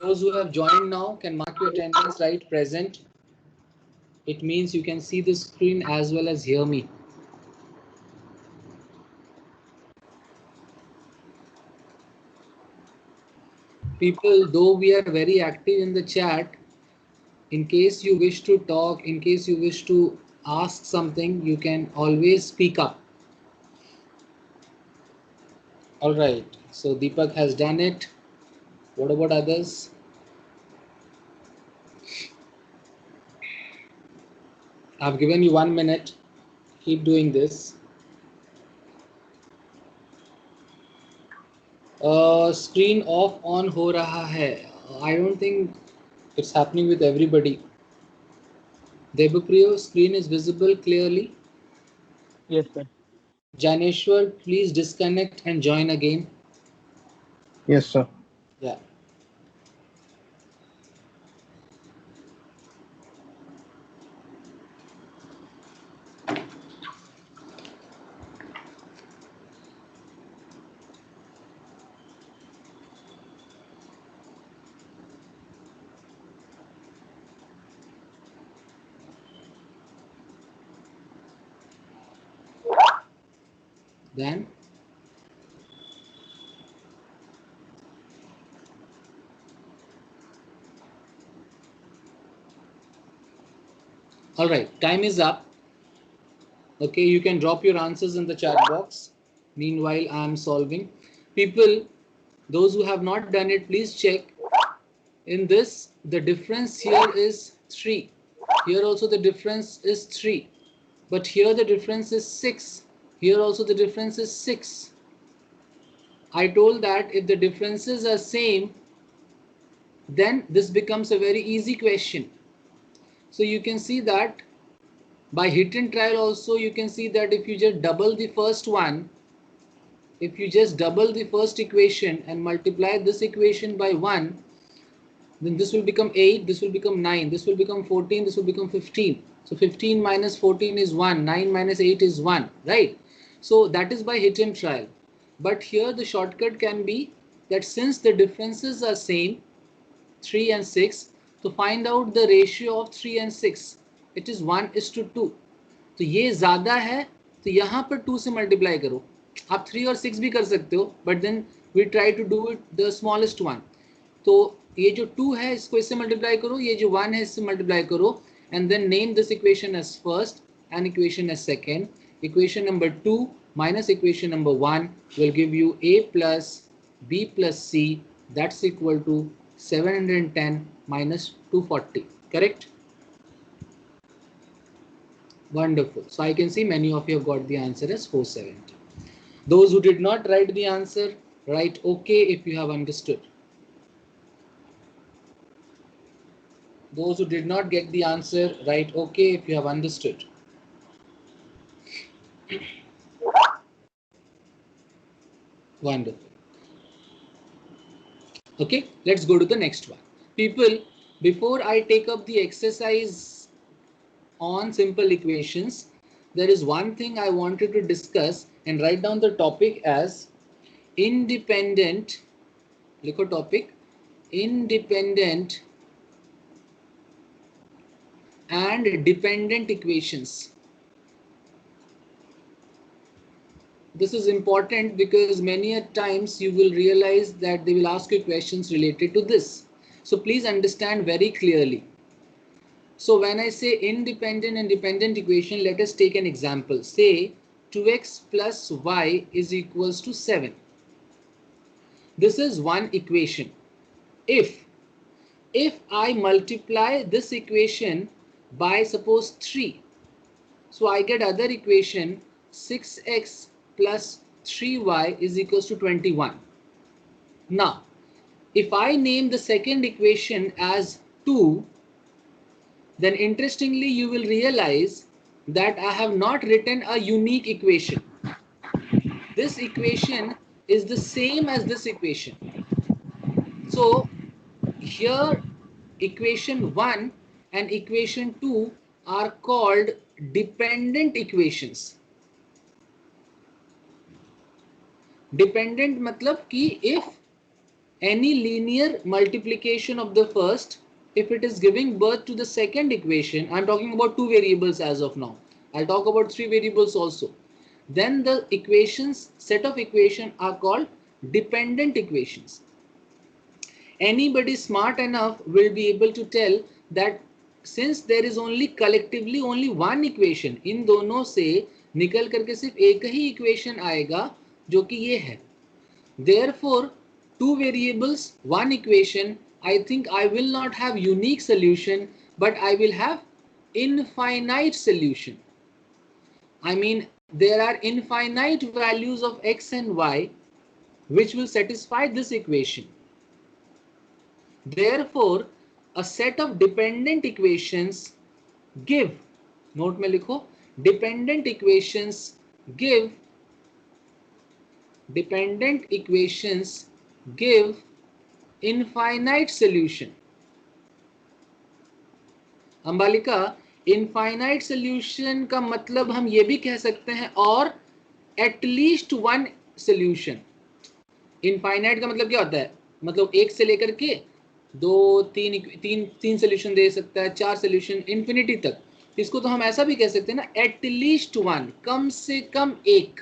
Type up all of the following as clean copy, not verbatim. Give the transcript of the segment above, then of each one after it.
Those who have joined now can mark your attendance, right? Present. It means you can see the screen as well as hear me. People, though we are very active in the chat, in case you wish to talk, in case you wish to ask something, you can always speak up. All right. So Deepak has done it. What about others? I've given you 1 minute. Keep doing this. Screen off on हो रहा है. I don't think it's happening with everybody. Debapriyo, screen is visible clearly. Yes, sir. Janeshwar, please disconnect and join again. Yes, sir. Yeah. Then all right, time is up. Okay, you can drop your answers in the chat box. Meanwhile, I am solving. People, those who have not done it, please check. In this, the difference here is 3. Here also the difference is 3. But here the difference is 6. Here also the difference is 6. I told that if the differences are same, then this becomes a very easy question. So you can see that by hit and trial also, you can see that if you just double the first one, if you just double the first equation and multiply this equation by 1, then this will become 8, this will become 9, this will become 14, this will become 15. So 15 minus 14 is 1, 9 minus 8 is 1, right? So that is by hit and trial. But here the shortcut can be that since the differences are same, 3 and 6, to find out the ratio of 3 and 6, it is 1:2. तो ये ज़्यादा है तो यहाँ पर 2 से multiply करो. आप 3 और 6 भी कर सकते हो, but then we try to do it the smallest one. तो ये जो 2 है इसको इससे मल्टीप्लाई करो, ये जो 1 है इससे मल्टीप्लाई करो, and then name this equation as first and equation as second. Equation number 2 minus equation number 1 will give you a plus b plus c, that's equal to 710 minus 240. Correct? Wonderful. So I can see many of you have got the answer as 470. Those who did not write the answer, write okay if you have understood. Those who did not get the answer, write okay if you have understood. Wonderful. Okay, let's go to the next one. People, before I take up the exercise on simple equations, there is one thing I wanted to discuss and write down the topic as independent. Look at topic, independent and dependent equations. This is important because many a times you will realize that they will ask you questions related to this. So please understand very clearly. So when I say independent and dependent equation, let us take an example. Say 2x plus y is equals to 7. This is one equation. If I multiply this equation by suppose 3, so I get other equation 6x plus 3y is equals to 21. Now, if I name the second equation as 2, then interestingly you will realize that I have not written a unique equation. This equation is the same as this equation. So here equation 1 and equation 2 are called dependent equations. Dependent मतलब कि if any linear multiplication of the first, if it is giving birth to the second equation, I'm talking about two variables as of now. I'll talk about three variables also. Then the equations, set of equations are called dependent equations. Anybody smart enough will be able to tell that since there is only collectively only one equation, इन दोनों से निकल करके सिर्फ एक ही equation आएगा जो कि ये है. Therefore, two variables, one equation, I think I will not have unique solution, but I will have infinite solution. I mean, there are infinite values of x and y which will satisfy this equation. Therefore, a set of dependent equations give, note में लिखो, dependent equations give infinite solution. Ambalika, infinite solution का मतलब हम ये भी कह सकते हैं और at least one solution. Infinite का मतलब क्या होता है? मतलब एक से लेकर के दो तीन सोल्यूशन दे सकता है, चार सोल्यूशन इंफिनिटी तक. इसको तो हम ऐसा भी कह सकते हैं ना, एट लीस्ट वन, कम से कम एक.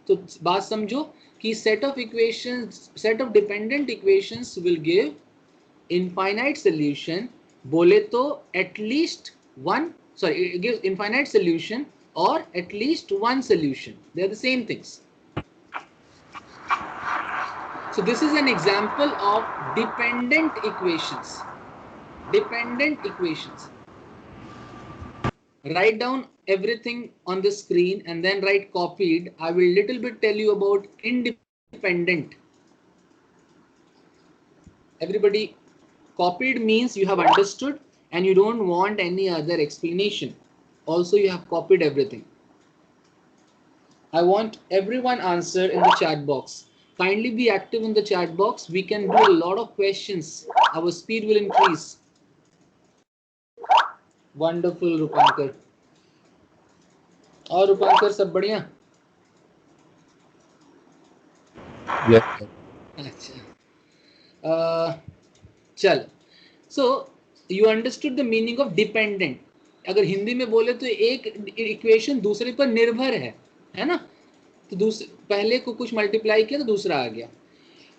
तो बात समझो कि set of equations, set of dependent equations will give infinite solution. बोले तो at least one, sorry, it gives infinite solution और at least one solution. They are the same things. So this is an example of dependent equations. Dependent equations. Write down everything on the screen and then write copied. I will little bit tell you about independent. Everybody, copied means you have understood and you don't want any other explanation. Also, you have copied everything. I want everyone answer in the chat box. Kindly be active in the chat box. We can do a lot of questions. Our speed will increase. Wonderful, Rupankar. और रूपांकर सब बढ़िया? Yes. अच्छा. चल. So you understood the meaning of dependent. अगर हिंदी में बोले तो एक इक्वेशन दूसरे पर निर्भर है ना? तो दूसरे पहले को कुछ मल्टीप्लाई किया तो दूसरा आ गया.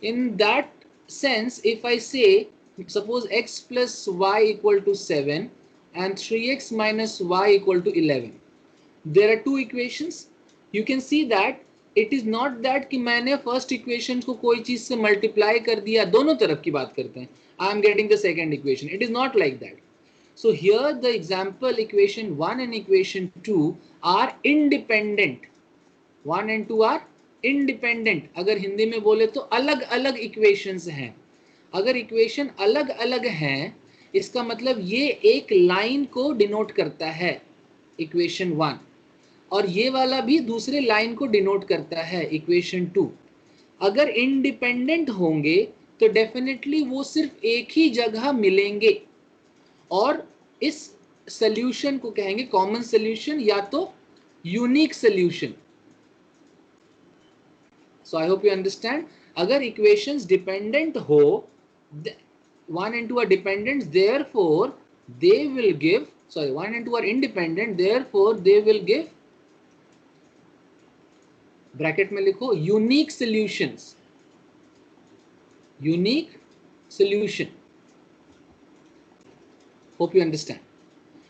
In that sense, if I say suppose x plus y equal to 7 and 3x minus y equal to 11, there are two equations. You can see that it is not that कि मैंने first equation को कोई चीज से multiply कर दिया. दोनों तरफ की बात करते हैं. I am getting the second equation. It is not like that. So here the example equation 1 and equation 2 are independent. 1 and 2 are independent. अगर हिंदी में बोले तो अलग अलग इक्वेशंस हैं. अगर इक्वेशन अलग अलग हैं, इसका मतलब ये एक लाइन को डिनोट करता है, इक्वेशन 1, और ये वाला भी दूसरे लाइन को डिनोट करता है, इक्वेशन 2. अगर इंडिपेंडेंट होंगे तो डेफिनेटली वो सिर्फ एक ही जगह मिलेंगे और इस सॉल्यूशन को कहेंगे कॉमन सॉल्यूशन या तो unique solution. So I hope you understand. अगर equations dependent हो, 1 and 2 are dependent, therefore they will give, sorry, 1 and 2 are independent, therefore they will give, bracket में लिखो, unique solutions. Unique solution. Hope you understand.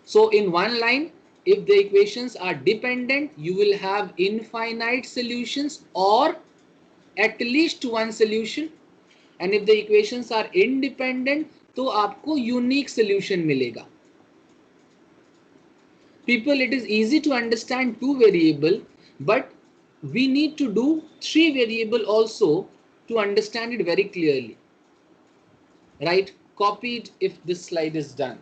So in one line, if the equations are dependent, you will have infinite solutions or at least one solution, and if the equations are independent तो आपको unique solution मिलेगा. People, it is easy to understand two variable, but we need to do three variable also to understand it very clearly. Right? Copy it if this slide is done.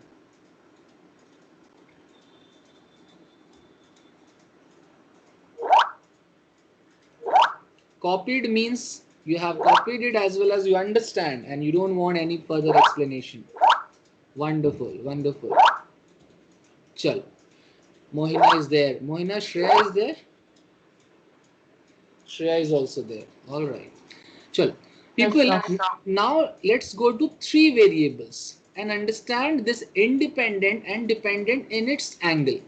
Copied means you have copied it as well as you understand and you don't want any further explanation. Wonderful, wonderful. Chal. Mohina is there. Mohina, Shreya is there. Shreya is also there. All right. Chal. People, Yes, sir. now let's go to three variables and understand this independent and dependent in its angle.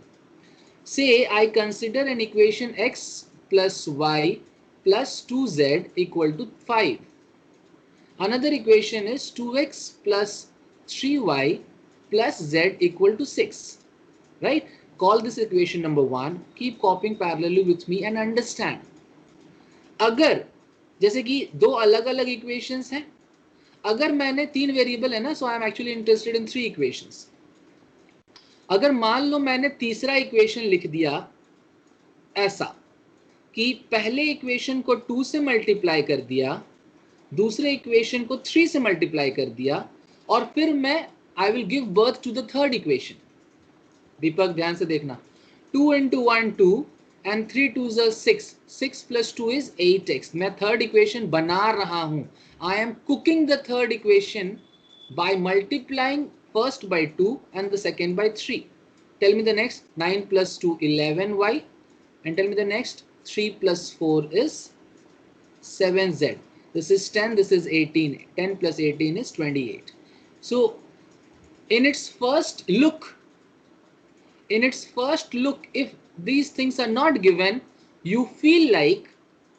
Say I consider an equation x plus y plus 2z equal to 5. Another equation is 2x plus 3y plus z equal to 6. Right? Call this equation number 1. Keep copying parallelly with me and understand. अगर जैसे कि दो अलग अलग equations हैं, अगर मैंने तीन वेरिएबल है ना, so I am actually interested in three equations. अगर मान लो मैंने तीसरा इक्वेशन लिख दिया ऐसा कि पहले इक्वेशन को 2 से मल्टीप्लाई कर दिया, दूसरे इक्वेशन को 3 से मल्टीप्लाई कर दिया, और फिर मैं I will give birth to the third equation. Deepak ध्यान से देखना. 2 into 1 2 and 3 2s are 6. 6 plus 2 is 8x. मैं थर्ड इक्वेशन बना रहा हूं. I am cooking the third equation by multiplying first by 2 and the second by 3. Tell me the next. 9 plus 2 11y, and tell me the next. 3 plus 4 is 7z. This is 10, this is 18. 10 plus 18 is 28. So in its first look, if these things are not given, you feel like,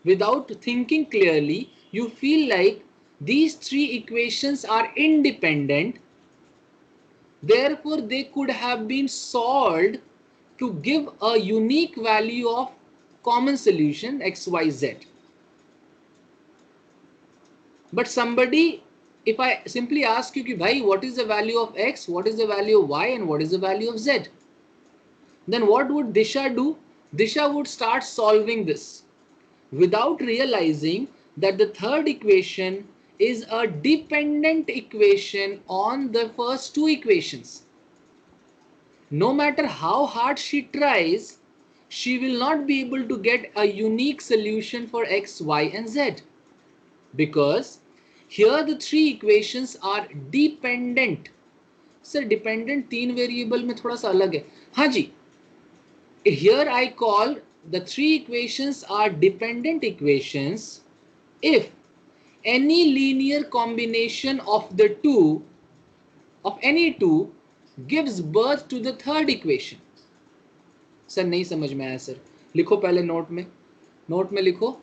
without thinking clearly, you feel like these three equations are independent. Therefore, they could have been solved to give a unique value of common solution x, y, z. But somebody, if I simply ask you, bhai, what is the value of x, what is the value of y, and what is the value of z? Then what would Disha do? Disha would start solving this without realizing that the third equation is a dependent equation on the first two equations. No matter how hard she tries, she will not be able to get a unique solution for x, y, and z, because here the three equations are dependent. Sir, dependent तीन variable में थोड़ा सा अलग है. हाँ जी, here I call the three equations are dependent equations if any linear combination of the two, of any two, gives birth to the third equation. Sir नहीं समझ में आया सर. लिखो पहले नोट में लिखो.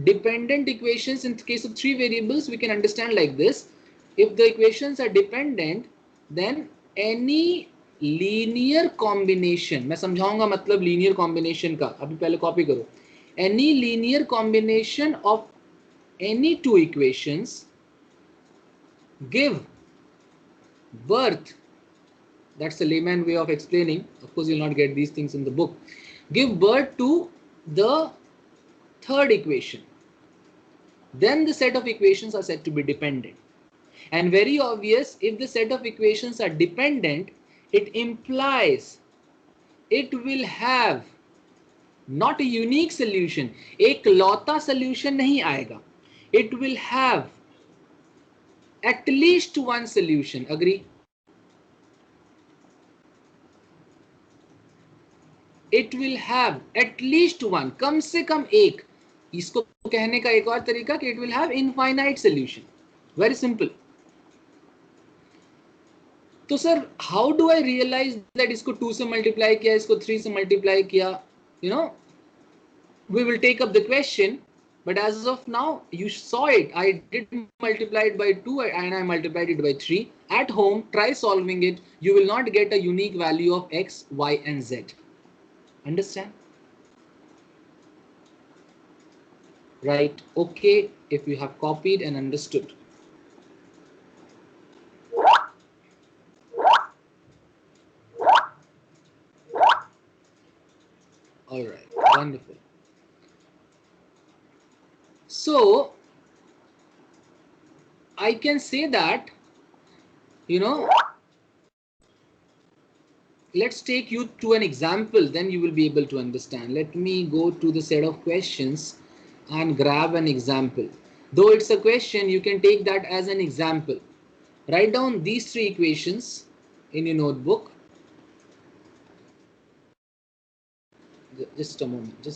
Dependent equations, in case of three variables, we can understand like this. If the equations are dependent, then any linear combination, मैं समझाऊंगा मतलब लीनियर कॉम्बिनेशन का, अभी पहले कॉपी करो. Any linear combination of any two equations give birth, that's a layman way of explaining, of course you'll not get these things in the book, give birth to the third equation. Then the set of equations are said to be dependent. And very obvious, if the set of equations are dependent, it implies it will have not a unique solution, एक लौता solution नहीं आएगा. It will have at least one solution. Agree? It will have at least one, कम से कम एक. इसको कहने का एक और तरीका कि it will have infinite solution. Very simple. तो sir how do I realise that इसको 2 से मल्टीप्लाई किया, इसको 3 से मल्टीप्लाई किया? You know, we will take up the question, but as of now you saw it. I did multiply it by 2 and I multiplied it by 3. At home, try solving it. You will not get a unique value of x, y, and z. Understand? Right? Okay, if you have copied and understood. All right, wonderful. So I can say that, you know, let's take you to an example, then you will be able to understand. Let me go to the set of questions and grab an example. Though it's a question, you can take that as an example. Write down these three equations in your notebook. Just a moment.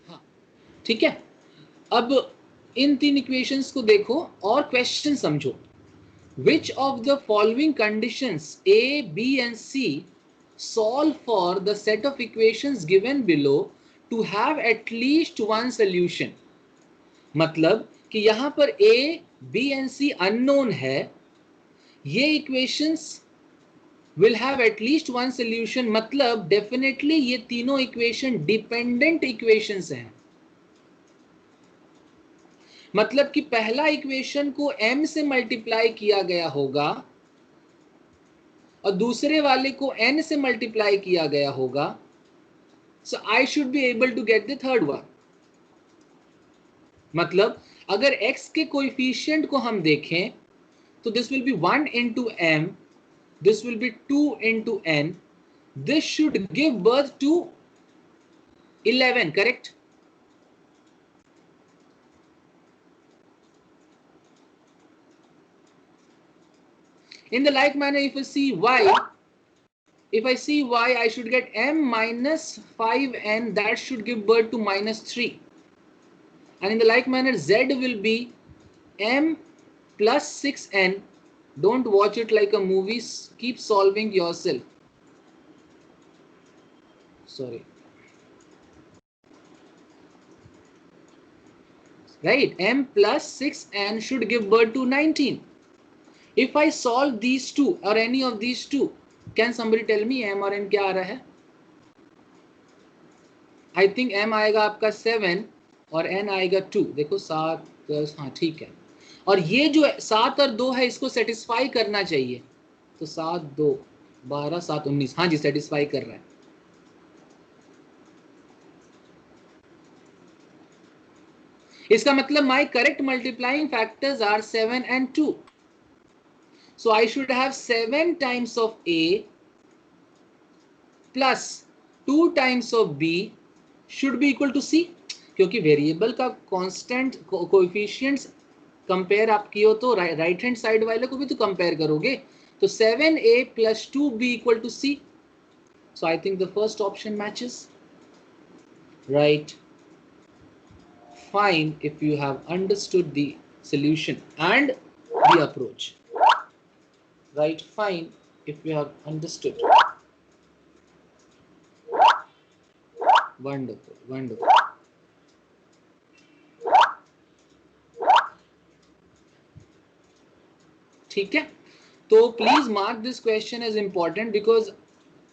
हाँ, ठीक है. अब इन 3 equations को देखो और question समझो. Which of the following conditions A, B and C solve for the set of equations given below to have at least one solution? मतलब कि यहां पर A, B and C unknown है, ये equations will have at least one solution, मतलब definitely ये तीनों equation dependent equations हैं. मतलब कि पहला इक्वेशन को m से मल्टीप्लाई किया गया होगा और दूसरे वाले को n से मल्टीप्लाई किया गया होगा. So I should be able to get the third one. मतलब अगर x के कोएफिशिएंट को हम देखें तो this will be 1 into m, this will be 2 into n, this should give birth to 11, correct? In the like manner, if I see y, I should get m minus 5n, that should give birth to minus 3. And in the like manner, z will be m plus 6n. Don't watch it like a movie, keep solving yourself. Sorry. Right, m plus 6n should give birth to 19. If I solve these two or any of these two, can somebody tell me m और n क्या आ रहा है? I think m आएगा आपका 7 और n आएगा 2. देखो 7 10, हाँ ठीक है. और ये जो 7 और 2 है इसको सेटिस्फाई करना चाहिए. तो 7 2 12 7 19, हाँ जी सेटिस्फाई कर रहा है. इसका मतलब my correct multiplying factors are 7 and 2. So I should have 7 times of A plus 2 times of B should be equal to C. क्योंकि वेरिएबल का कांस्टेंट कोएफिशिएंट्स कंपेयर आप किए हो तो राइट हैंड साइड वाले को भी तो कंपेयर करोगे. तो 7A plus 2B equal to C. So I think the first option matches. Right. Fine if you have understood the solution and the approach. Right, fine if you have understood. Wonderful, wonderful. ठीक है, तो please mark this question as important because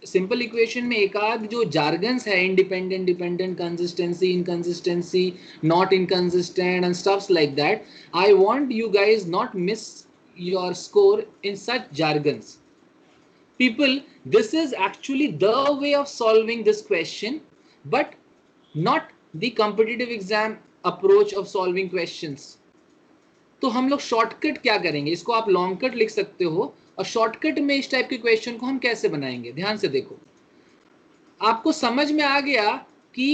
simple equation में एक आध जो jargons है, independent, dependent, consistency, inconsistency, not inconsistent and stuffs like that. I want you guys not miss your score in such jargons. People, this is actually the way of solving this question, but not the competitive exam approach of solving questions. तो हम लोग shortcut क्या करेंगे, इसको आप long cut लिख सकते हो और शॉर्टकट में इस टाइप के क्वेश्चन को हम कैसे बनाएंगे. ध्यान से देखो, आपको समझ में आ गया कि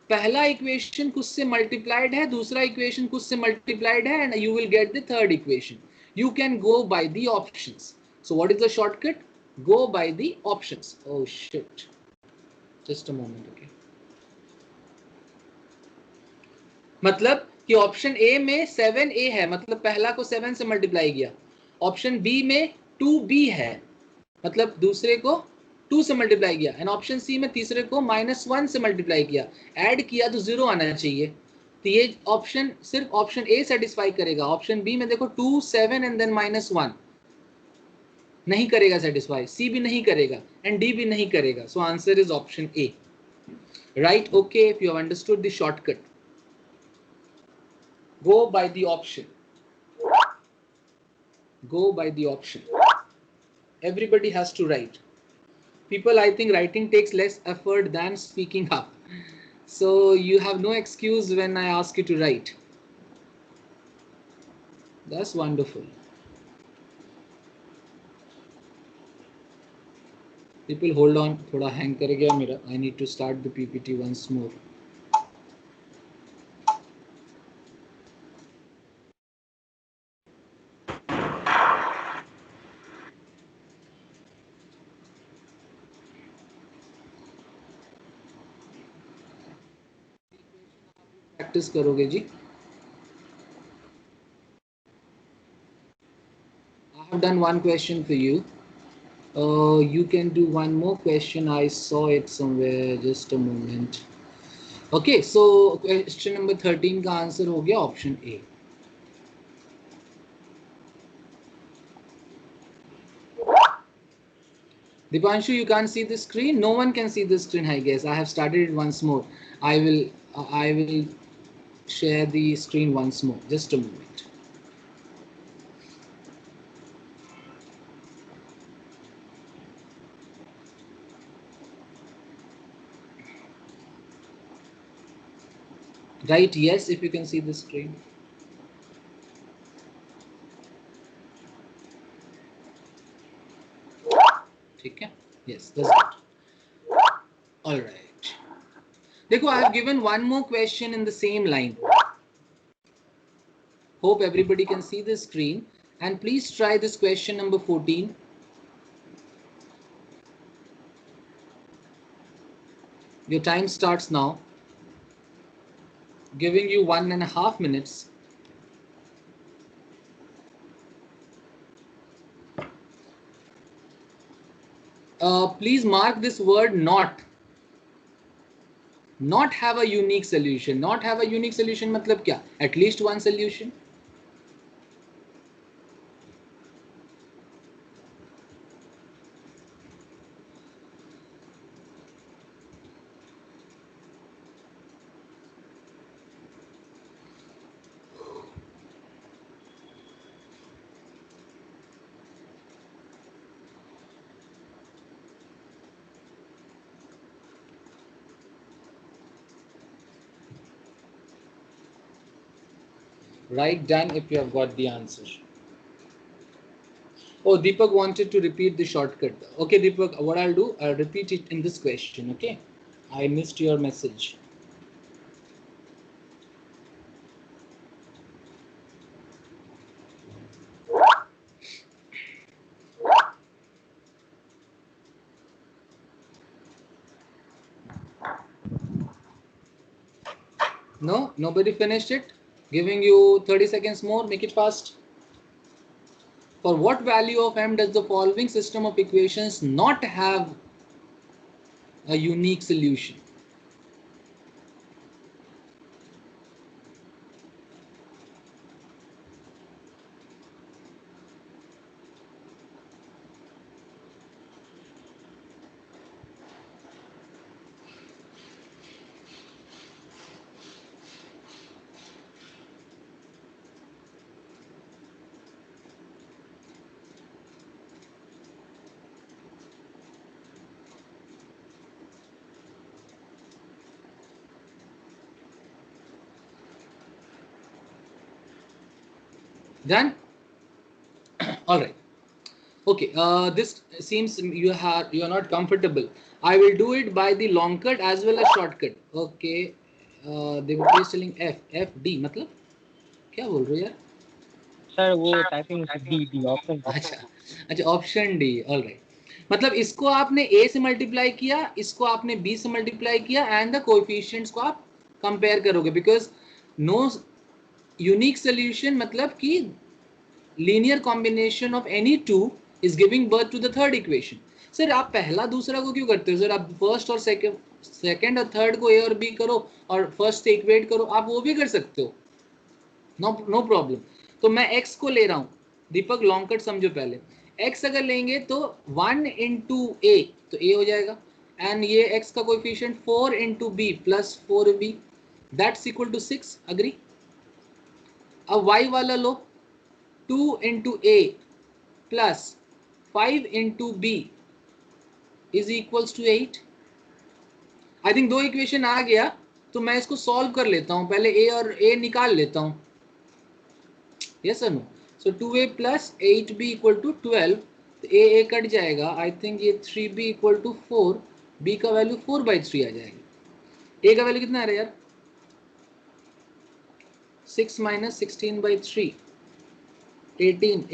पहला इक्वेशन कुछ से मल्टीप्लाइड है, दूसरा इक्वेशन कुछ से मल्टीप्लाइड है, and you will get the third equation. You can go by the options. So what is the shortcut? Go by the options. Oh shit. Just a moment, okay. मतलब कि option A में 7A है, मतलब पहला को 7 से multiply किया. Option B में 2B है, मतलब दूसरे को 2 से मल्टीप्लाई किया. एंड ऑप्शन सी में तीसरे को -1 से मल्टीप्लाई किया. ऐड किया तो 0 आना चाहिए. तो ये ऑप्शन सिर्फ ऑप्शन ए सेटिस्फाई करेगा. ऑप्शन बी में देखो 2 7 एंड देन -1 नहीं करेगा सेटिस्फाई. सी भी नहीं करेगा एंड डी भी नहीं करेगा. So answer is option A. Right, okay. If you have understood the shortcut, go by the option. Go by the option. Everybody has to write. People, I think writing takes less effort than speaking up. So you have no excuse when I ask you to write. That's wonderful. People, hold on. थोड़ा hang कर गया मेरा. I need to start the PPT once more. Practice करोगे जी. have done one question for you. You can do one more question. I saw it somewhere. Just a moment. Okay, so question number 13 का answer हो गया option A. Dipanshu, you can't see the screen. No one can see the screen, I guess. I have started it once more. I will share the screen once more. Just a moment. Right, yes, if you can see the screen. Okay, yes, that's good. All right. Dekho, I have given one more question in the same line. Hope everybody can see the screen. And please try this question number 14. Your time starts now. Giving you 1.5 minutes. Please mark this word not. Not have a unique solution. Not have a unique solution मतलब क्या? At least one solution. Write done if you have got the answer. Oh, Deepak wanted to repeat the shortcut. Okay, Deepak, what I'll do, I'll repeat it in this question, okay? I missed your message. No, nobody finished it. Giving you 30 seconds more, make it fast. For what value of m does the following system of equations not have a unique solution? Done? All right. Okay, this seems you are not comfortable. I will do it by the long cut as well as shortcut. Okay, they were telling F D मतलब क्या बोल रहे हो यार? Sir वो typing D option D. अच्छा अच्छा, option D. All right. मतलब इसको आपने ए से मल्टीप्लाई किया, इसको आपने बी से मल्टीप्लाई किया एंड द कोएफिशिएंट्स को आप कंपेयर करोगे बिकॉज नो यूनिक सोल्यूशन मतलब कि linear combination of any two is giving birth to the third equation. Sir आप पहला दूसरा को क्यों करते हो सर? आप फर्स्ट और सेकंड और थर्ड को ए और बी करो और फर्स्ट से इक्वेट करो, आप वो भी कर सकते हो. No problem. तो मैं x को ले रहा हूँ. दीपक लॉन्ग कट समझो पहले. x अगर लेंगे तो 1 इंटू ए तो a हो जाएगा एंड ये x का coefficient 4 into b plus 4b that's equal to 6. Agree? अब y वाला लो. 2 into a plus 5 into b is equals to 8. I think दो इक्वेशन आ गया तो मैं इसको सॉल्व कर लेता हूँ. पहले a और a निकाल लेता हूँ. Yes or no? So 2a plus 8b equal to 12. तो a कट जाएगा. I think ये 3b equal to 4. b का वैल्यू 4/3 आ जाएगी. a का वैल्यू कितना आ रहा है यार? 6 minus 16/3. 18,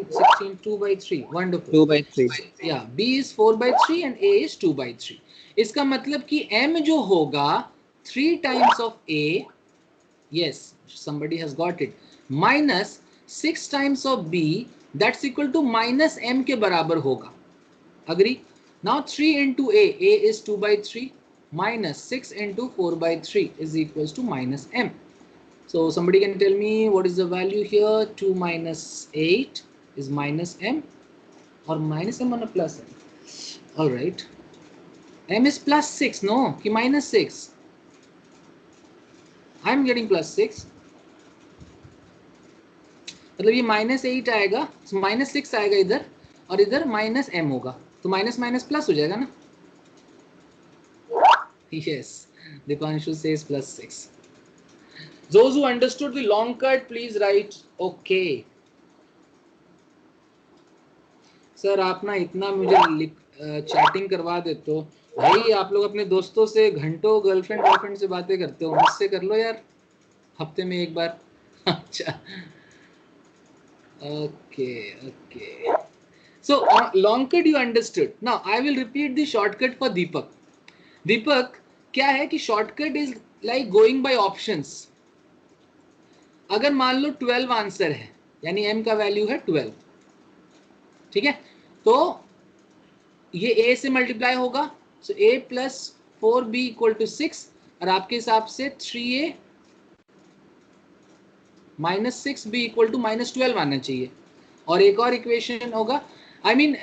16, 2/3. Wonderful. 2/3. Yeah, b is 4/3 and a is 2/3. इसका मतलब कि m जो होगा 3 times of a. Yes, somebody has got it. Minus 6 times of b that's equal to minus M के बराबर होगा. Agree? Now 3 into a is 2/3 minus 6 into 4/3 is equals to minus m. So somebody can tell me what is the value here? 2 minus 8 is minus m, or minus m or plus m? All right. M is plus 6, no? Ki minus 6. I am getting plus 6. मतलब ये -8 आएगा, -6 आएगा इधर, और इधर -m होगा, तो minus minus plus हो जाएगा ना. Yes, Dipanshu says plus 6. Those who understood the long cut, please write okay. Sir आप ना इतना मुझे चैटिंग करवा देते हो भाई. आप लोग अपने दोस्तों से घंटों गर्लफ्रेंड से बातें करते हो, मुझसे कर लो यार हफ्ते में एक बार. अच्छा, okay. So long cut you understood. Now I will repeat the shortcut for Deepak. Deepak, क्या है कि shortcut is like going by options. अगर मान लो 12 आंसर है, यानी m का वैल्यू है 12, ठीक है, तो ये a से मल्टीप्लाई होगा, so a plus 4b equal to 6, और आपके हिसाब से 3a minus 6b equal to -12 आना चाहिए. और एक और इक्वेशन होगा, आई मीन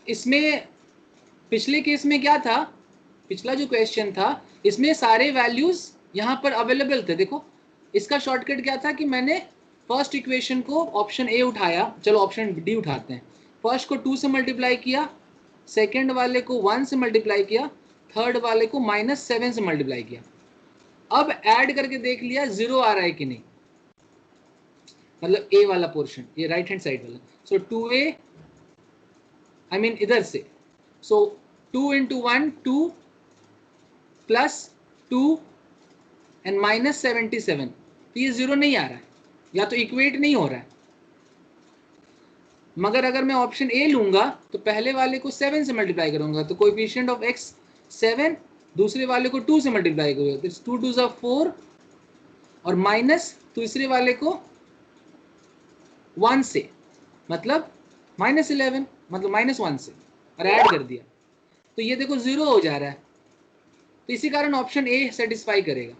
इसमें पिछले केस में क्या था, पिछला जो क्वेश्चन था इसमें सारे वैल्यूज यहाँ पर अवेलेबल थे. देखो इसका शॉर्टकट क्या था कि मैंने फर्स्ट इक्वेशन को ऑप्शन ए उठाया, चलो ऑप्शन डी उठाते हैं. फर्स्ट को 2 से मल्टीप्लाई किया, सेकेंड वाले को 1 से मल्टीप्लाई किया, थर्ड वाले को -7 से मल्टीप्लाई किया. अब ऐड करके देख लिया 0 आ रहा है कि नहीं, मतलब ए वाला पोर्शन, ये राइट हैंड साइड वाला. सो 2a, आई मीन इधर से, सो 2 into 1 2 प्लस 2 एंड -77, तो ये 0 नहीं आ रहा है, या तो इक्वेट नहीं हो रहा है. मगर अगर मैं ऑप्शन ए लूंगा तो पहले वाले को 7 से मल्टीप्लाई करूंगा, तो कोएफिशिएंट ऑफ x 7, दूसरे वाले को 2 से मल्टीप्लाई करूंगा, तो 2 2 ज़ा 4, और माइनस तीसरे वाले को 1 से, मतलब -11, मतलब -1 से, और ऐड कर दिया, तो ये देखो 0 हो जा रहा है. तो इसी कारण ऑप्शन ए सेटिस्फाई करेगा.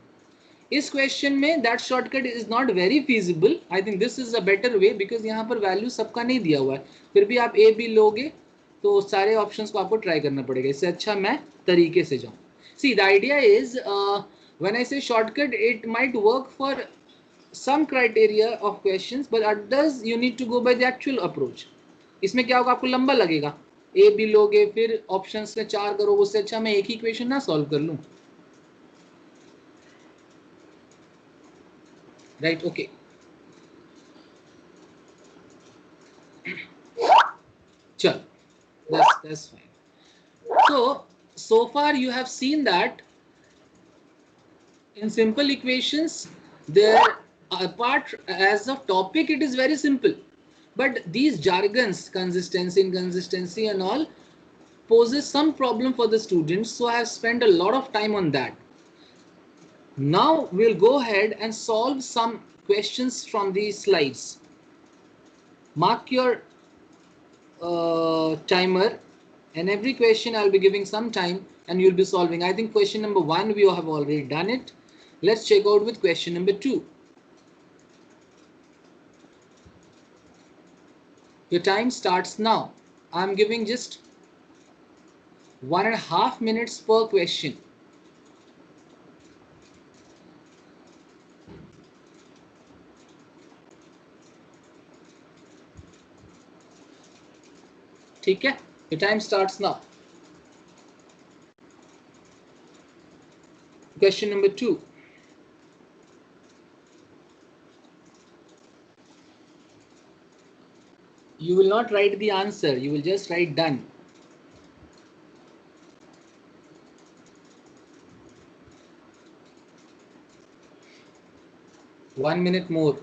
इस क्वेश्चन में that shortcut is not very feasible. I think this is a better way, because यहाँ पर वैल्यू सबका नहीं दिया हुआ है. फिर भी आप ए बी लोगे तो सारे ऑप्शंस को आपको ट्राई करना पड़ेगा. इससे अच्छा मैं तरीके से जाऊँ. See the idea is when I say shortcut, it might work for some criteria of questions, but others you need to go by the actual approach. इसमें क्या होगा, आपको लंबा लगेगा, ए बी लोगे फिर ऑप्शन से 4 करो, उससे अच्छा मैं एक ही क्वेश्चन ना सॉल्व कर लूं. Right, okay. चल, that's fine. So far you have seen that in simple equations, there apart as of topic it is very simple, but these jargons, consistency, inconsistency and all, poses some problem for the students, so I have spent a lot of time on that. Now we'll go ahead and solve some questions from these slides. Mark your timer, and every question I'll be giving some time and you'll be solving. I think question number 1 we have already done it. Let's check out with question number 2. Your time starts now. I'm giving just 1.5 minutes per question. ठीक है, your time starts now. Question number 2. You will not write the answer, you will just write done. One minute more.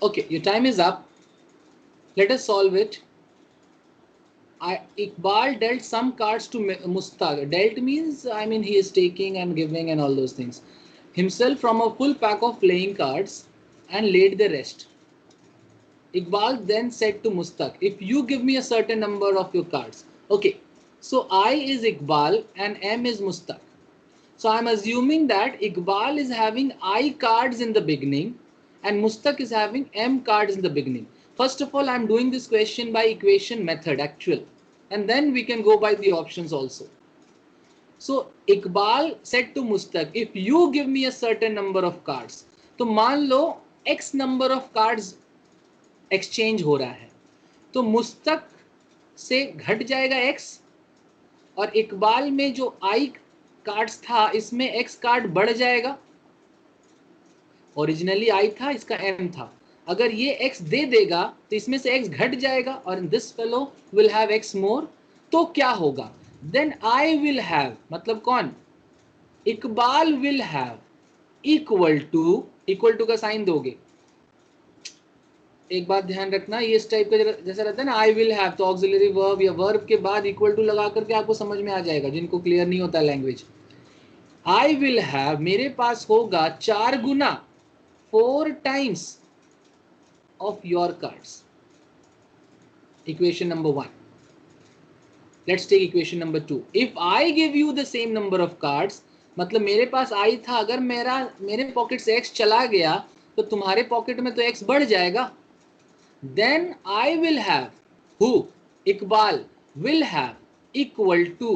Okay, your time is up. Let us solve it. Iqbal dealt some cards to Mustaq. Dealt means, I mean, he is taking and giving and all those things. Himself from a full pack of playing cards and laid the rest. Iqbal then said to Mustaq, if you give me a certain number of your cards. Okay, so I is Iqbal and M is Mustaq. So I'm assuming that Iqbal is having I cards in the beginning and Mustaq is having M cards in the beginning. First of all, I'm doing this question by equation method actual, and then we can go by the options also. So Iqbal said to Mustaq, if you give me a certain number of cards, तो मान लो X number of cards exchange हो रहा है, तो मुस्तक से घट जाएगा X और इकबाल में जो I कार्ड्स था इसमें X कार्ड बढ़ जाएगा. ओरिजिनली I था, इसका M था. अगर ये X दे देगा तो इसमें से X घट जाएगा और this fellow will have X more. तो क्या होगा? देन I विल हैव, मतलब कौन? Iqbal will have equal to का साइन दोगे. एक बात ध्यान रखना, ये इस टाइप का जैसा रहता है ना, आई विल हैव, तो ऑक्सिलरी वर्ब या वर्ब के बाद इक्वल टू लगा करके आपको समझ में आ जाएगा जिनको क्लियर नहीं होता लैंग्वेज. आई विल हैव, मेरे पास होगा 4 गुना 4 times of your cards. Equation number 1. Let's take equation number 2. If I give you the same number of cards, मतलब मेरे पास आई था, अगर मेरे पॉकेट से एक्स चला गया तो तुम्हारे पॉकेट में तो एक्स बढ़ जाएगा. Then I will have, who? Iqbal will have equal to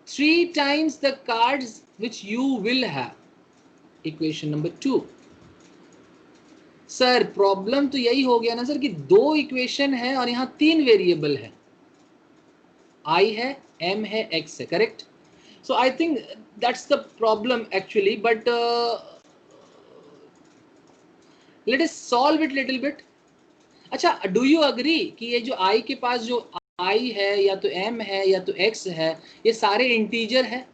3 times the cards which you will have. Equation number 2. Sir problem तो यही हो गया ना सर कि 2 इक्वेशन है और यहाँ 3 वेरिएबल है. I है, M है, X है. Correct? So I think that's the problem actually, but let us solve it little bit. अच्छा, डू यू अग्री कि ये जो I के पास जो I है या तो M है या तो X है, ये सारे इंटीजर है.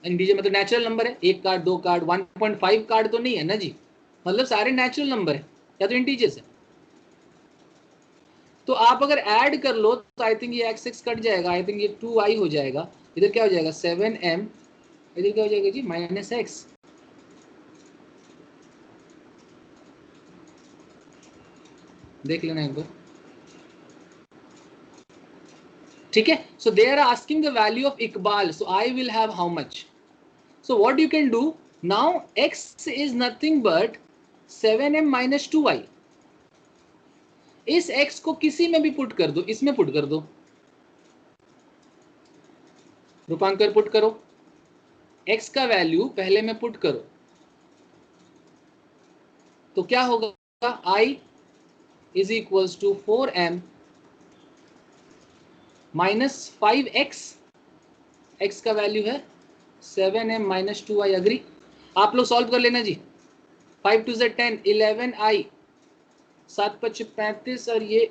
इंटीजर मतलब नेचुरल नंबर है. 1 कार्ड, 2 कार्ड, 1.5 कार्ड तो नहीं है ना जी, मतलब सारे नेचुरल नंबर है या तो इंटीजर्स है. तो आप अगर ऐड कर लो तो आई थिंक ये x कट जाएगा. आई थिंक ये 2i हो जाएगा. इधर क्या हो जाएगा? 7m. इधर क्या हो जाएगा जी? -x. देख लेना एक बार. ठीक है. So they are asking the value of Iqbal. So I will have how much? So what you can do now, x is nothing but 7m - 2i. इस x को किसी में भी पुट कर दो, इसमें पुट कर दो. रूपांकर पुट करो. x का वैल्यू पहले में पुट करो तो क्या होगा? I is equals to 4m minus 5x. x का वैल्यू है 7m - 2i. अग्री? आप लोग सॉल्व कर लेना जी. 5 2 Z 10, 11i, 7 5 35 और ये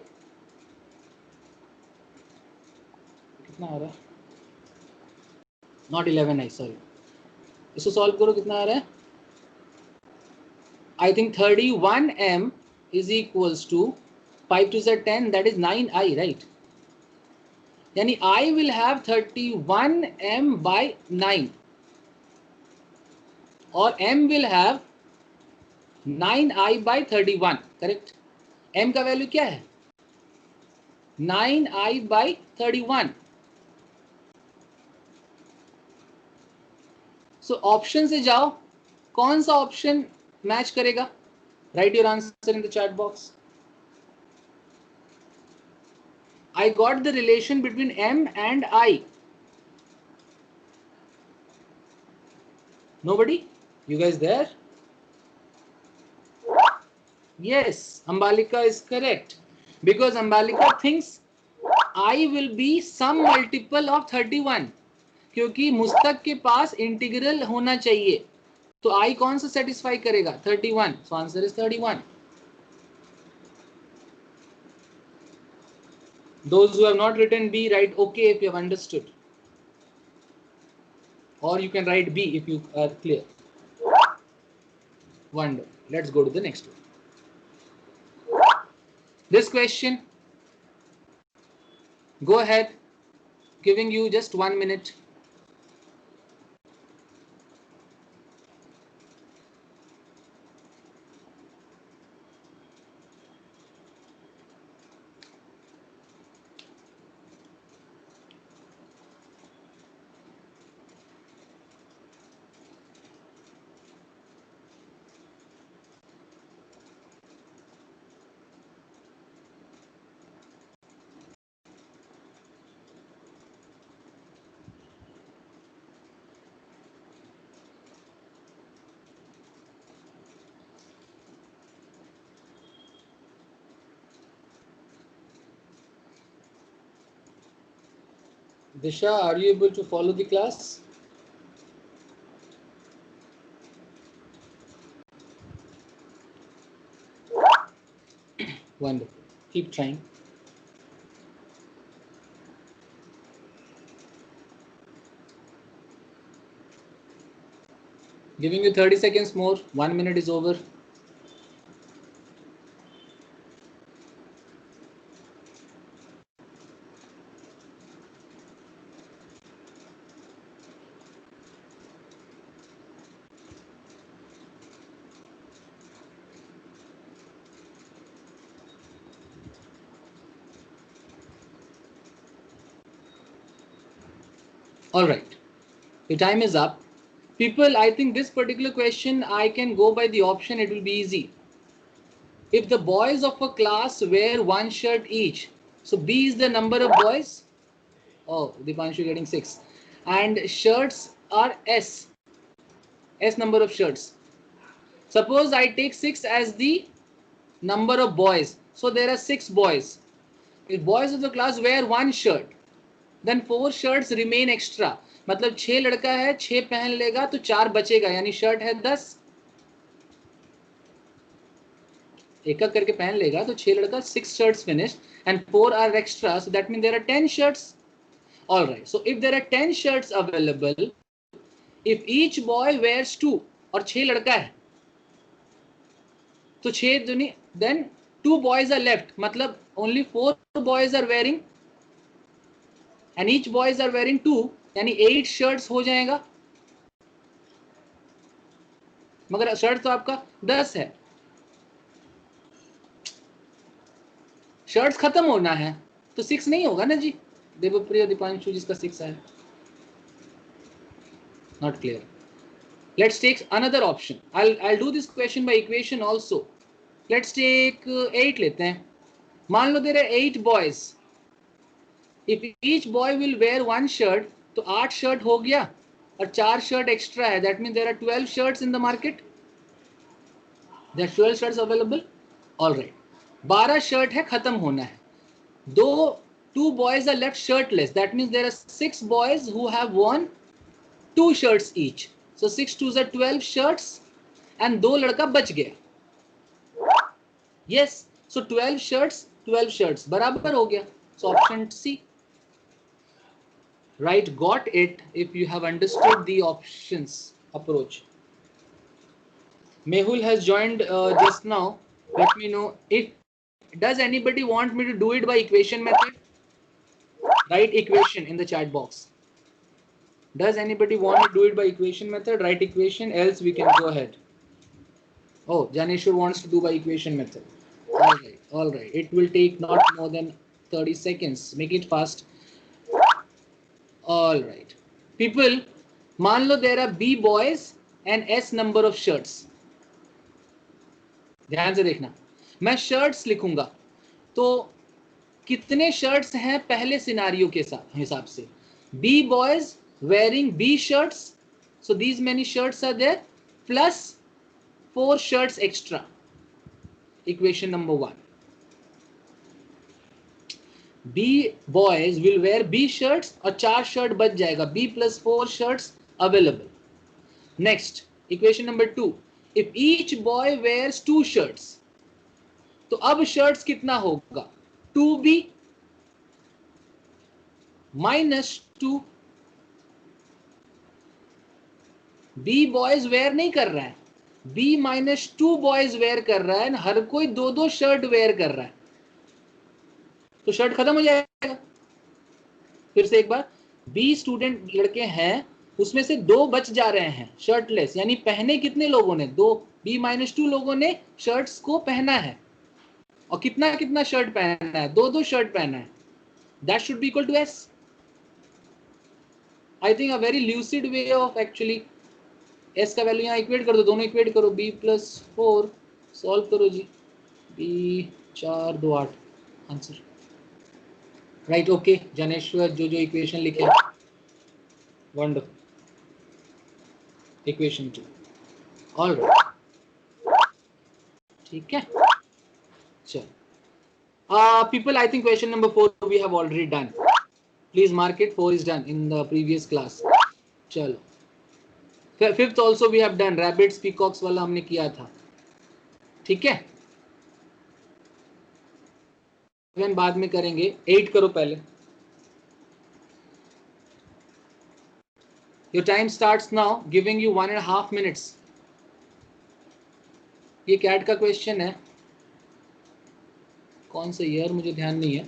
कितना आ रहा है? Not 11i, sorry. इसको सॉल्व करो, कितना आ रहा है? I think 31m is equals to 5 2 Z 10, that is 9i, right? यानी I will have 31m by 9 और m will have 9i by 31. Correct? m का वैल्यू क्या है? 9i by 31. सो ऑप्शन से जाओ, कौन सा ऑप्शन मैच करेगा? Right your answer in the chat box. I got the relation between M and I. Nobody? You guys there? Yes, Ambalika is correct. Because Ambalika thinks I will be some multiple of 31. क्योंकि मुस्तक के पास integral होना चाहिए. तो I कौन सा satisfy करेगा? 31. So answer is 31. Those who have not written B, write OK if you have understood. Or you can write B if you are clear. Wonderful. Let's go to the next one. This question, go ahead, giving you just 1 minute. Disha, are you able to follow the class? Wonderful. Keep trying. Giving you 30 seconds more. 1 minute is over. All right. The time is up. People, I think this particular question, I can go by the option. It will be easy. If the boys of a class wear one shirt each, so B is the number of boys. Oh, Dipanshu getting 6. And shirts are S. S number of shirts. Suppose I take 6 as the number of boys. So there are 6 boys. If boys of the class wear one shirt, then 4 shirts remain extra. मतलब 6 लड़का है, 6 पहन लेगा तो 4 बचेगा, यानी shirt है 10, एक एक करके पहन लेगा तो 6 लड़का, 6 shirts finished and 4 are extra, so that means there are 10 shirts. All right, so if there are 10 shirts available, if each boy wears 2 और 6 लड़का है तो 6 दुनी, then 2 boys are left, मतलब only 4 boys are wearing and each boys are wearing 2, यानी 8 shirts हो जाएगा, मगर शर्ट तो आपका 10 है, शर्ट्स खत्म होना है तो 6 नहीं होगा ना जी. देवप्रिय दीपांशु जिसका 6 है. Not clear. Let's take another option. I'll do this question by equation also. Let's take 8 लेते हैं. मान लो there are 8 boys. If each boy will wear one shirt, तो 8 शर्ट हो गया और 4 शर्ट एक्स्ट्रा है. That means there are 12 shirts in the market. There are 12 shirts available. All right. 12 shirt है, खत्म होना है. Two boys are left shirtless. That means there are 6 boys who have worn 2 shirts each. So 6 2s are 12 shirts and 2 लड़का बच गया. Yes. So 12 shirts बराबर हो गया. So option C. Right, got it if you have understood the options approach. Mehul has joined just now. Let me know if does anybody want me to do it by equation method? Write equation in the chat box. Does anybody want to do it by equation method? Write equation, else we can go ahead. Oh, Janeshwar wants to do by equation method. All right. It will take not more than 30 seconds. Make it fast. All right. People, मान लो there are B boys and S number of shirts. ध्यान से देखना, मैं shirts लिखूंगा तो कितने shirts हैं पहले सिनारियो के हिसाब से. B boys wearing B shirts, so these many shirts are there plus 4 shirts extra. Equation number 1. B boys will wear B shirts और 4 शर्ट बच जाएगा. B plus 4 shirts available. Next, equation number 2. If each boy wears 2 shirts, तो अब shirts कितना होगा? 2B minus 2. B boys wear नहीं कर रहा है, B minus 2 boys wear कर रहा है, हर कोई 2 शर्ट wear कर रहा है. तो शर्ट खत्म हो जाएगा। फिर से एक बार, 20 स्टूडेंट लड़के हैं, उसमें से 2 बच जा रहे हैं शर्टलेस, यानी पहने कितने लोगों ने, 2, B-2 लोगों ने शर्ट्स को पहना है, और कितना कितना शर्ट पहना है, 2 शर्ट पहना है, that should be equal to S। I think a very lucid way of actually, S का वैल्यू यहाँ इक्वेट कर दो, दोनों इक्वेट करो, B+4 सॉल्व करो जी, B4 2 8 answer right. Okay Janeshwar, जो इक्वेशन लिखे, वंडरफुल, इक्वेशन 2, ऑल राइट, ठीक है। चलो people, I think question number 4 we have already done. Please mark it, 4 is done in the previous class. चलो, 5th also we have done, rabbits peacocks वाला हमने किया था, ठीक है। 7 बाद में करेंगे, 8 करो पहले। Your time starts now, giving you 1.5 minutes. ये कैट का क्वेश्चन है, कौन सा ईयर मुझे ध्यान नहीं है,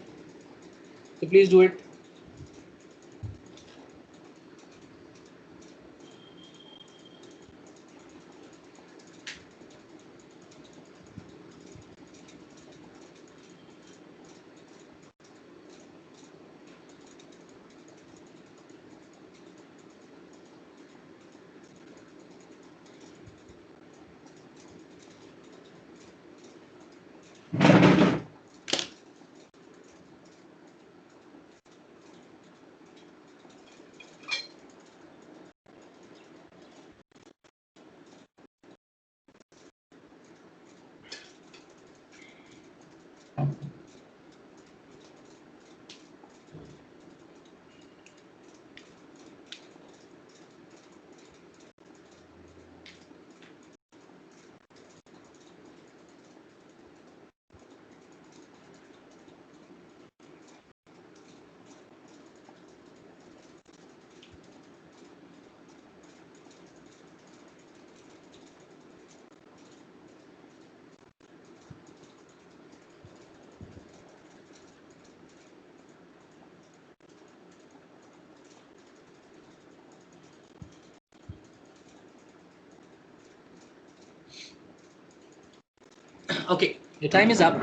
तो please do it. Okay, your time is up.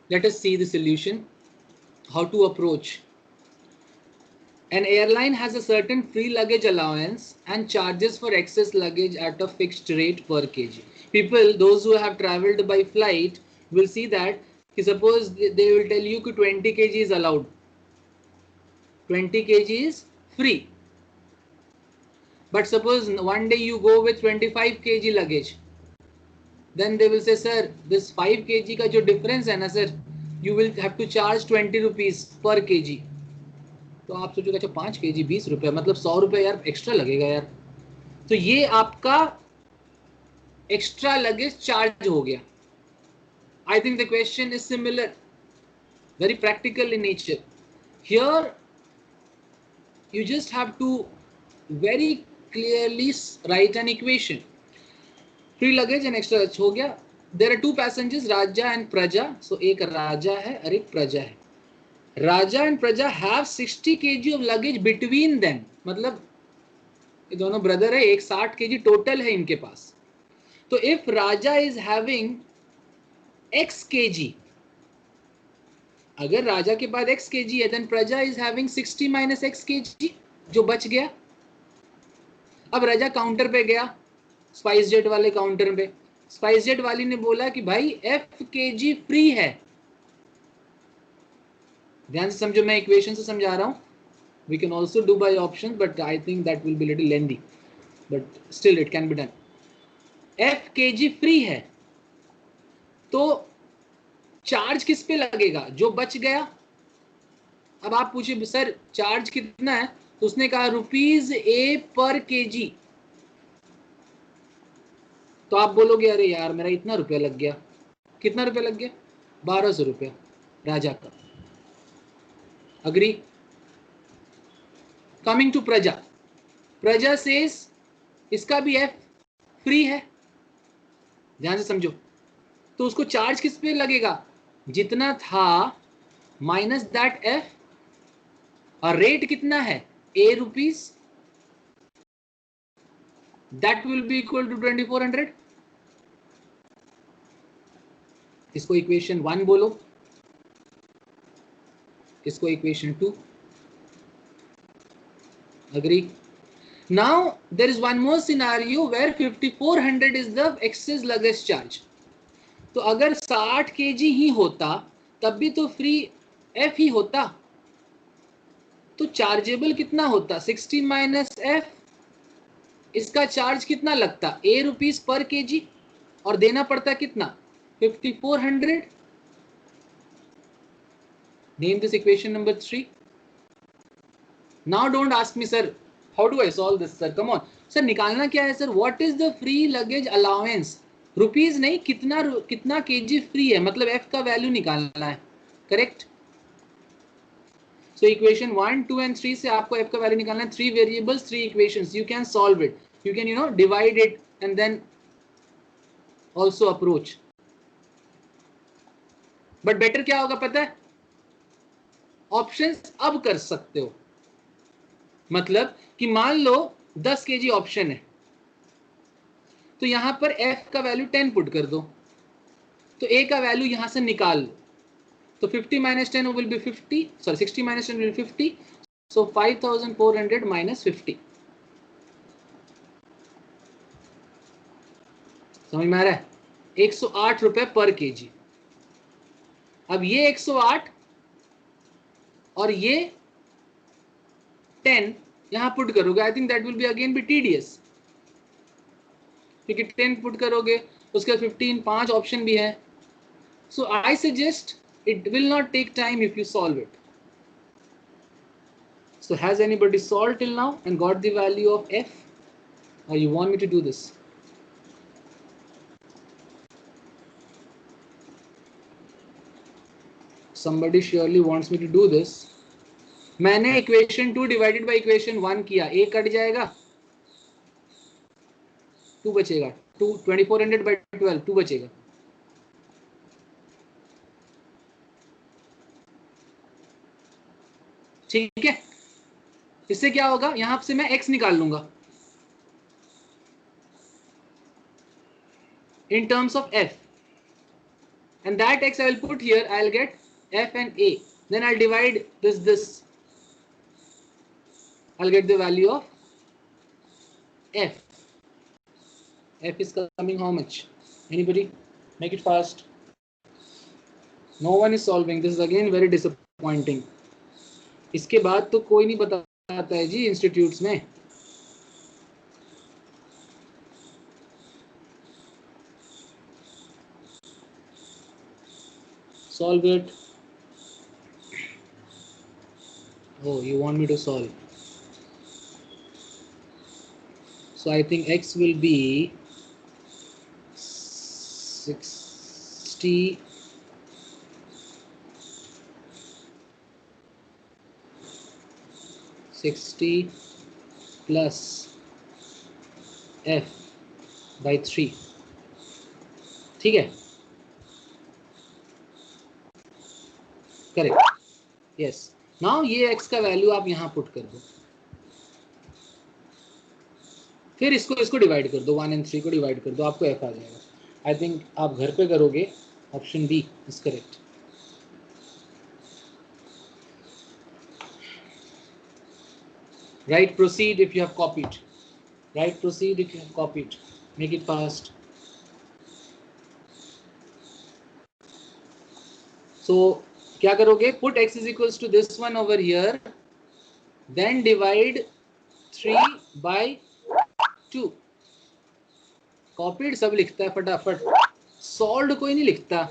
Let us see the solution. How to approach. An airline has a certain free luggage allowance and charges for excess luggage at a fixed rate per kg. People, those who have traveled by flight will see that, suppose they will tell you that 20 kg is allowed. 20 kg is free. But suppose one day you go with 25 kg luggage. Then they will say, sir, this 5 kg का जो difference है ना sir, you will have to charge 20 rupees per kg. तो आप सोचोगे अच्छा 5 kg 20 रुपये, मतलब 100 रुपये यार एक्स्ट्रा लगेगा यार, तो ये आपका एक्स्ट्रा लगेज चार्ज हो गया। I think the question is similar, very practical in nature. Here you just have to very clearly write an equation. Free luggage and extra हो गया। There are 2 passengers, Raja and Praja. So एक राजा है और एक प्रजा है। Raja and Praja have 60 kg of luggage between them. मतलब ये दोनों ब्रदर है, एक 60 kg टोटल है इनके पास। तो if Raja is having x kg, अगर राजा के पास x kg है, then प्रजा is having 60 minus x kg, जो बच गया। अब राजा काउंटर पे गया, स्पाइस जेट वाले काउंटर पे, स्पाइस जेट वाली ने बोला कि भाई f kg फ्री है। ध्यान से समझो, मैं इक्वेशन से समझा रहा हूं। We can also do by options, but I think that will be little lengthy, but still it can be done. f kg free है, तो चार्ज किस पे लगेगा, जो बच गया। अब आप पूछे सर चार्ज कितना है, तो उसने कहा ₹A पर kg। तो आप बोलोगे अरे यार मेरा इतना रुपया लग गया। कितना रुपया लग गया? 1200 रुपया राजा का। अग्री? कमिंग टू प्रजा, प्रजा सेज इसका भी f फ्री है, ध्यान से समझो। तो उसको चार्ज किस पे लगेगा? जितना था माइनस दैट एफ, और रेट कितना है A rupees, that will be equal to 2400। इसको इक्वेशन 1 बोलो, इसको equation 2। agree? Now there is one more scenario where 5400 is the excess luggage charge. तो अगर 60 kg ही होता तब भी तो फ्री एफ ही होता, तो चार्जेबल कितना होता 60 माइनस एफ, इसका चार्ज कितना लगता ए रुपीज पर केजी, और देना पड़ता कितना 5400। Name this equation number 3। Now don't ask me sir how do I solve this sir, come on sir, निकालना क्या है sir, what is the free luggage allowance, rupees नहीं, कितना केजी फ्री है, मतलब एफ का वैल्यू निकालना है, करेक्ट। सो इक्वेशन 1, 2 एंड 3 से आपको एफ का वैल्यू निकालना है, 3 variables 3 equations, you can solve it, you can divide it and then also approach. But better क्या होगा पता है, ऑप्शंस अब कर सकते हो, मतलब कि मान लो 10 केजी ऑप्शन है, तो यहां पर f का वैल्यू 10 पुट कर दो, तो a का वैल्यू यहां से निकाल लो, तो 50 minus 10 will be 50, sorry 60 minus 10 will be 50, so 5400 minus 50। समझ में आ रहा है, 108 रुपए पर केजी। अब ये 108 और ये 10 यहां पुट करोगे, I think that will be again be tedious, क्योंकि 10 पुट करोगे उसके बाद 15, 5 ऑप्शन भी है, so I suggest it will not take time if you solve it. So has anybody solved till now and got the value of f, or you want me to do this? Somebody surely wants me to do this. मैंने equation 2 divided by equation 1 किया, a cut जाएगा, 2 बचेगा, 2400 by 12 2 बचेगा। ठीक है, इससे क्या होगा, यहां से मैं x निकाल लूंगा in terms of f, and that x I will put here, I will get f and a, then I'll divide this, I'll get the value of f. F is coming how much? Anybody? Make it fast. No one is solving. This is again very disappointing. इसके बाद तो कोई नहीं बताता है जी institutes में। Solve it. Oh, you want me to solve? So I think x will be 60 plus f by 3, ठीक है, करेक्ट, यस। नाउ ये x का वैल्यू आप यहां पुट कर दो, फिर इसको डिवाइड कर दो, 1 and 3 को डिवाइड कर दो, आपको f आ जाएगा। आई थिंक आप घर पे करोगे, option B is correct. Right, proceed if you have copied. Right, proceed if you have copied. Make it fast. So क्या करोगे, put x is equals to this one over here, then divide 3 by 2. Copied सब लिखता है फटाफट, solved कोई नहीं लिखता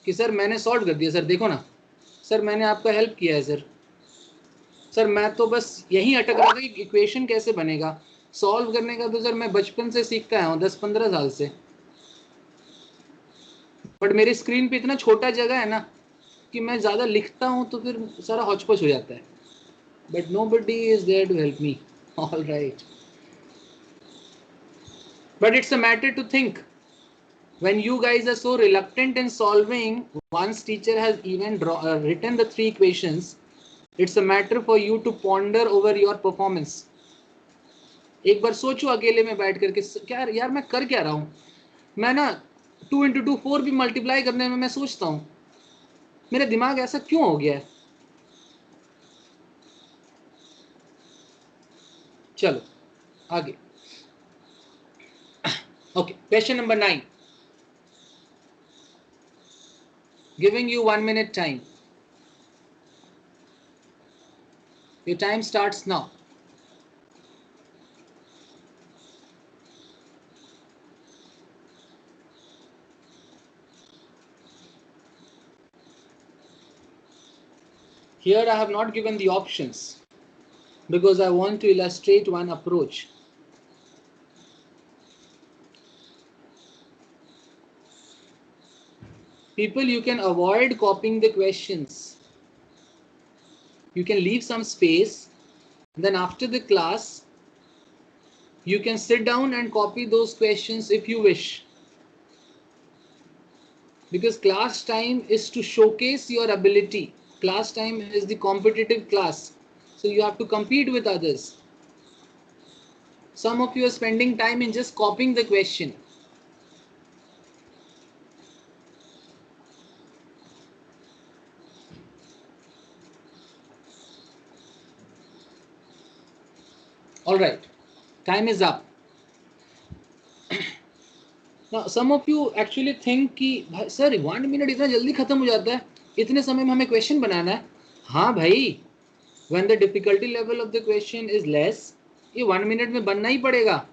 कि सर मैंने solve कर दिया, सर देखो ना सर मैंने आपका हेल्प किया है सर मैं तो बस यहीं अटक रहा था कि इक्वेशन कैसे बनेगा, सॉल्व करने का तो सर मैं बचपन से सीखता आया हूँ, 10-15 साल से, बट मेरी स्क्रीन पे इतना छोटा जगह है ना कि मैं ज़्यादा लिखता हूँ तो फिर सारा हौच-पौच हो जाता है, but nobody is there to help me. All right, but it's a matter to think. When you guys are so reluctant in solving, once teacher has even written the 3 equations, it's a matter for you to ponder over your performance. एक बार सोचो अकेले में बैठ करके, क्या यार मैं कर क्या रहा हूँ. मैं ना 2 into 2 4 भी मल्टीप्लाई करने में मैं सोचता हूँ, मेरा दिमाग ऐसा क्यों हो गया है. चलो आगे. Okay, question number 9. Giving you 1 minute time. Your time starts now. Here I have not given the options because I want to illustrate one approach. People, you can avoid copying the questions. You can leave some space. Then after the class, you can sit down and copy those questions if you wish. Because class time is to showcase your ability. Class time is the competitive class. So you have to compete with others. Some of you are spending time in just copying the question. All right, time is up. Now, some of you actually think कि sir 1 minute इतना जल्दी खत्म हो जाता है, इतने समय में हमें क्वेश्चन बनाना है. हाँ भाई, when the difficulty level of the question is less, ये 1 minute में बनना ही पड़ेगा.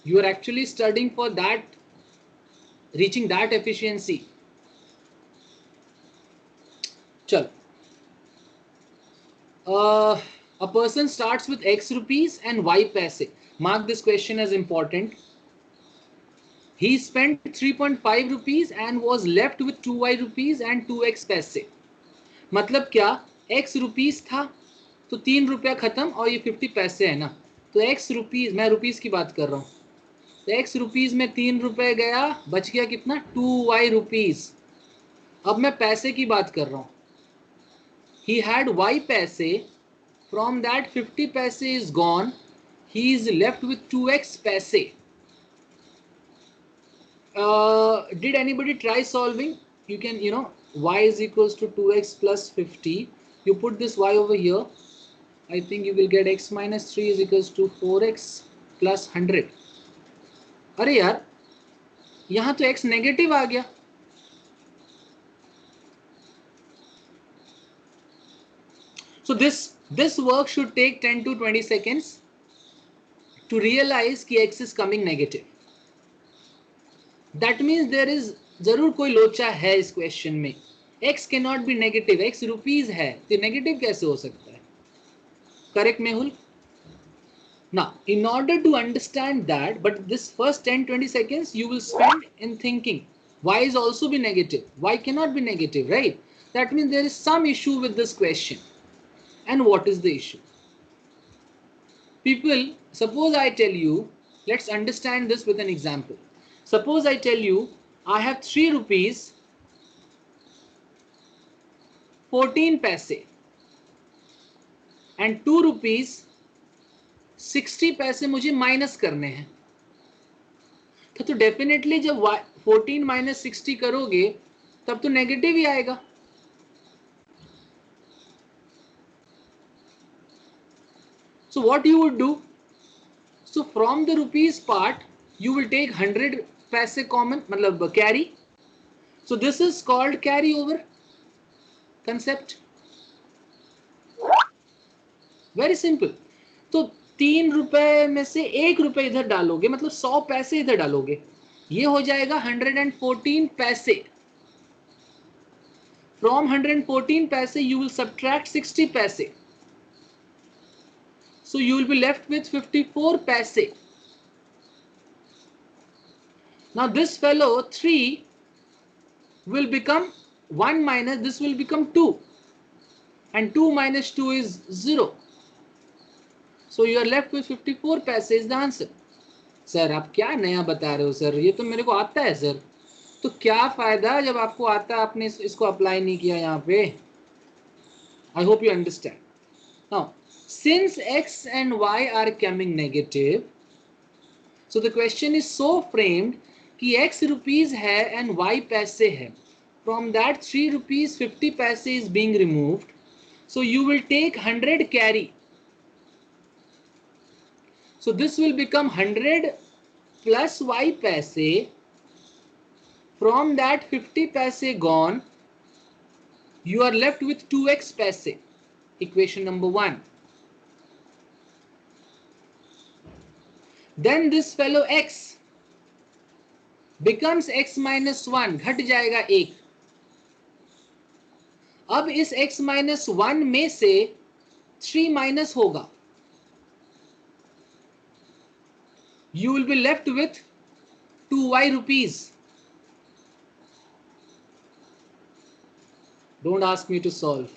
You are actually studying for that, reaching that efficiency. चलो. A person starts with X rupees and Y paise. Mark this question as important. He spent 3.5 rupees and was left with 2Y rupees and 2X paise. मतलब क्या, X rupees था तो 3 रुपया खत्म और ये 50 पैसे है ना. तो X rupees, मैं रुपीस की बात कर रहा हूँ, तो X rupees में 3 रुपए गया, बच गया कितना, 2Y rupees. अब मैं पैसे की बात कर रहा हूँ. He had Y paise. From that 50 paise is gone. He is left with 2X paise. Did anybody try solving? You can, y is equals to 2x plus 50. You put this y over here. I think you will get x minus 3 is equals to 4x plus 100. अरे यार, यहाँ तो x negative आ गया. So this work should take 10 to 20 seconds to realize कि x is coming negative. That means there is जरूर कोई लोचा है इस क्वेश्चन में. x cannot be negative, x rupees है तो नेगेटिव कैसे हो सकता है. Correct Mehul? Now, in order to understand that, but this first 10-20 seconds you will spend in thinking y is also be negative, y cannot be negative, right? That means there is some issue with this question. And what is the issue? People, suppose I tell you, let's understand this with an example. Suppose I tell you I have 3 rupees 14 paise and 2 rupees 60 पैसे मुझे minus करने हैं. तो definitely जब 14 minus 60 करोगे तब तो negative ही आएगा. So what you would do? So from the rupees part, you will take 100 paise common, मतलब carry. So this is called carry over concept. Very simple. तो 3 रुपए में से 1 रुपए इधर डालोगे, मतलब 100 पैसे इधर डालोगे, ये हो जाएगा 114 पैसे. From 114 paise you will subtract 60 paise. So you will be left with 54 paise. Now this fellow 3 will become 1 minus, this will become 2. And 2 minus 2 is 0. So you are left with 54 paise is the answer. Sir आप क्या नया बता रहे हो sir, ये तो मेरे को आता है सर। तो क्या फायदा जब आपको आता है, आपने इसको अप्लाई नहीं किया यहाँ पे। I hope you understand. Now since x and y are coming negative, so the question is so framed कि x rupees है and y पैसे है. From that 3 rupees 50 paise is being removed. So you will take 100 carry. So this will become 100 plus y paise. From that 50 paise gone, you are left with 2x paise. Equation number 1. Then this fellow x becomes x minus 1, घट जाएगा 1. अब इस x minus 1 में से 3 minus होगा. You will be left with 2y rupees. Don't ask me to solve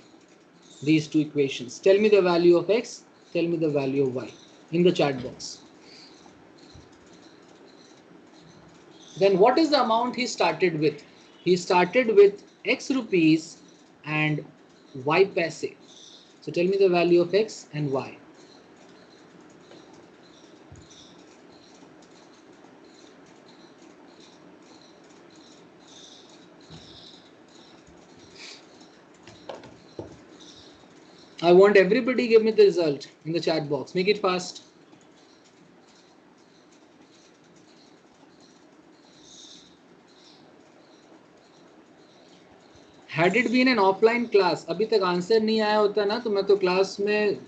these two equations. Tell me the value of x, tell me the value of y in the chat box. Then what is the amount he started with? He started with x rupees and y paise. So tell me the value of x and y. I want everybody give me the result in the chat box. Make it fast. Had it been an offline class, अभी तक answer नहीं आया होता ना, तो मैं तो class में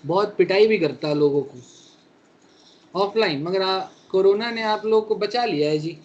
बहुत पिटाई भी करता लोगों को ऑफलाइन, मगर कोरोना ने आप लोगों को बचा लिया है जी.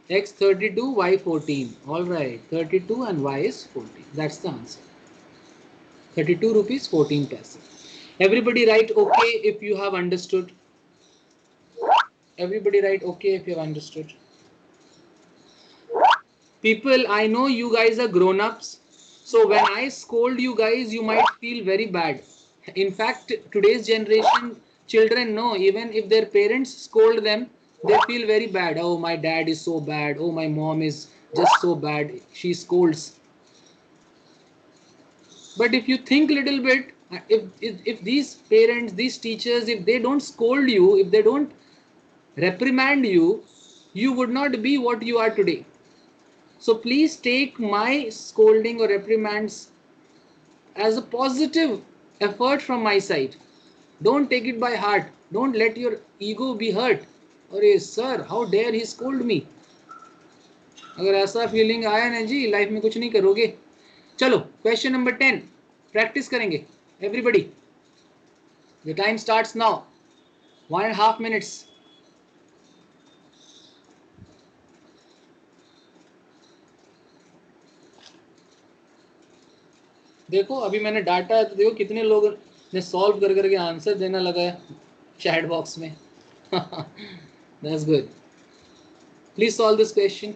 X 32, Y 14. All right, 32 and Y is 14. That's the answer. 32 rupees 14 paise. Everybody write okay if you have understood. Everybody write okay if you have understood. People, I know you guys are grown-ups, so when I scold you guys, you might feel very bad. In fact, today's generation children know, even if their parents scold them, they feel very bad. Oh, my dad is so bad. Oh, my mom is just so bad. She scolds. But if you think a little bit, if these parents, these teachers, if they don't scold you, if they don't reprimand you, you would not be what you are today. So please take my scolding or reprimands as a positive effort from my side. Don't take it by heart. Don't let your ego be hurt. अरे sir, how dare he scold me? अगर ऐसा feeling आया ना जी, life में कुछ नहीं करोगे. चलो क्वेश्चन नंबर 10 प्रैक्टिस करेंगे. Everybody, the time starts now. 1.5 minutes. देखो अभी मैंने डाटा है, तो देखो कितने लोग ने सॉल्व कर करके आंसर देना लगा है चैट बॉक्स में. That's good. Please solve this question.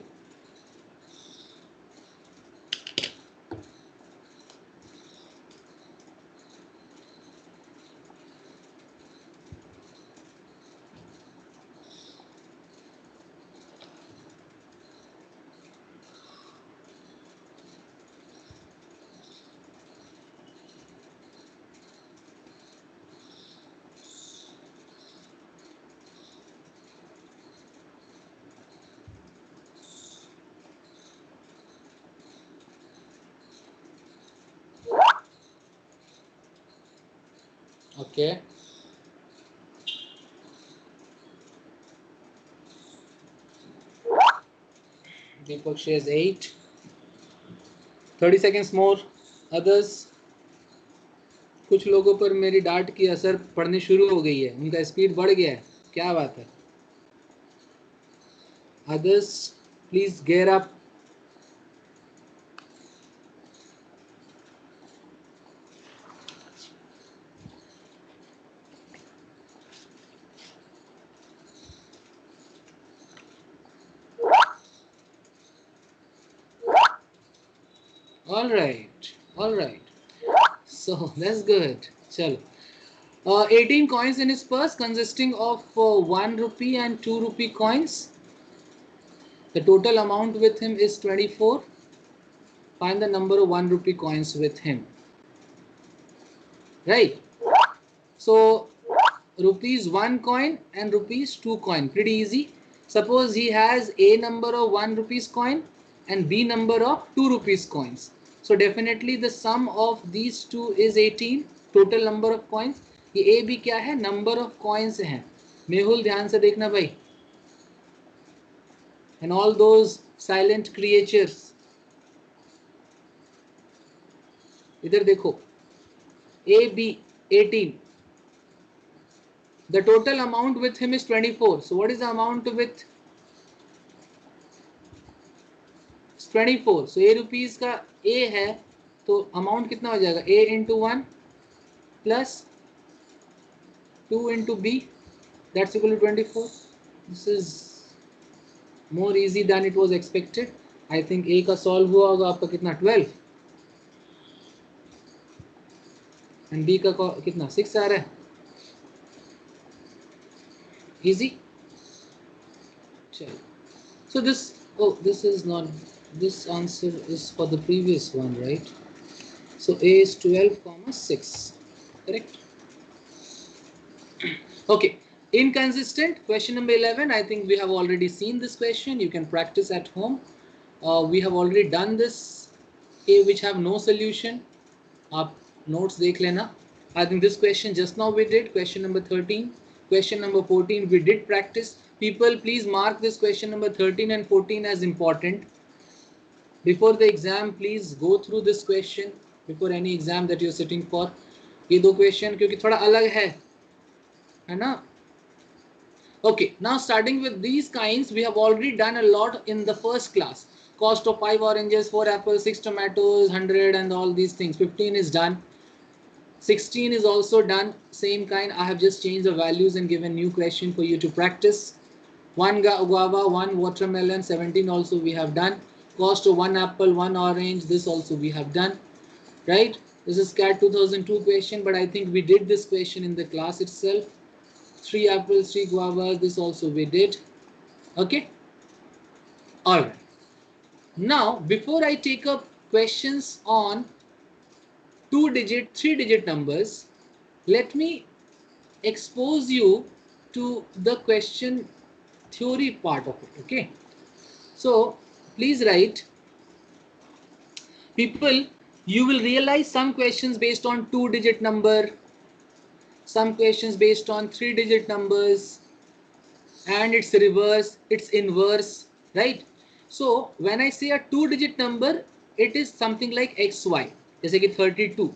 Okay. Deepak shares 8. 30 seconds more. Others. कुछ लोगों पर मेरी डांट की असर पड़नी शुरू हो गई है, उनका स्पीड बढ़ गया है. क्या बात है. Others, please gear up. All right, all right. So that's good. Chalo. 18 coins in his purse consisting of 1 rupee and 2 rupee coins. The total amount with him is 24. Find the number of 1 rupee coins with him. Right. So rupees 1 coin and rupees 2 coin. Pretty easy. Suppose he has A number of 1 rupees coin and B number of 2 rupees coins. So definitely the sum of these two is 18. Total number of coins. ये A B क्या है? Number of coins है. मेहुल ध्यान से देखना भाई. And all those silent creatures. इधर देखो. A B 18. The total amount with him is 24. So what is the amount with 24? So A rupees का A है तो amount कितना हो जाएगा? A into 1 plus 2 into B, that's equal to 24. This is more easy than it was expected. I think A का solve हुआ होगा आपका कितना 12 and B का कितना 6 आ रहा है. Easy. चलो. So this is not, this answer is for the previous one, right? So A is 12 comma 6, correct? Okay, inconsistent, question number 11. I think we have already seen this question. You can practice at home. We have already done this, A which have no solution. Aap notes dekh lena. I think this question just now we did, question number 13. Question number 14 we did practice. People, please mark this question number 13 and 14 as important. Before the exam, please go through this question before any exam that you're sitting for. ये दो question क्योंकि थोड़ा अलग है ना? Okay, now starting with these kinds, we have already done a lot in the first class. Cost of 5 oranges, 4 apples, 6 tomatoes, 100 and all these things. 15 is done. 16 is also done. Same kind. I have just changed the values and given new question for you to practice. 1 guava, 1 watermelon, 17 also we have done. Cost of 1 apple, 1 orange, this also we have done. Right? This is CAT 2002 question, but I think we did this question in the class itself. 3 apples, 3 guavas, this also we did. Okay? Alright. Now, before I take up questions on 2-digit, 3-digit numbers, let me expose you to the question theory part of it. Okay? So, please write. People, you will realize some questions based on 2-digit number, some questions based on 3-digit numbers, and its reverse, its inverse, right? So when I say a 2-digit number, it is something like XY, जैसे कि 32.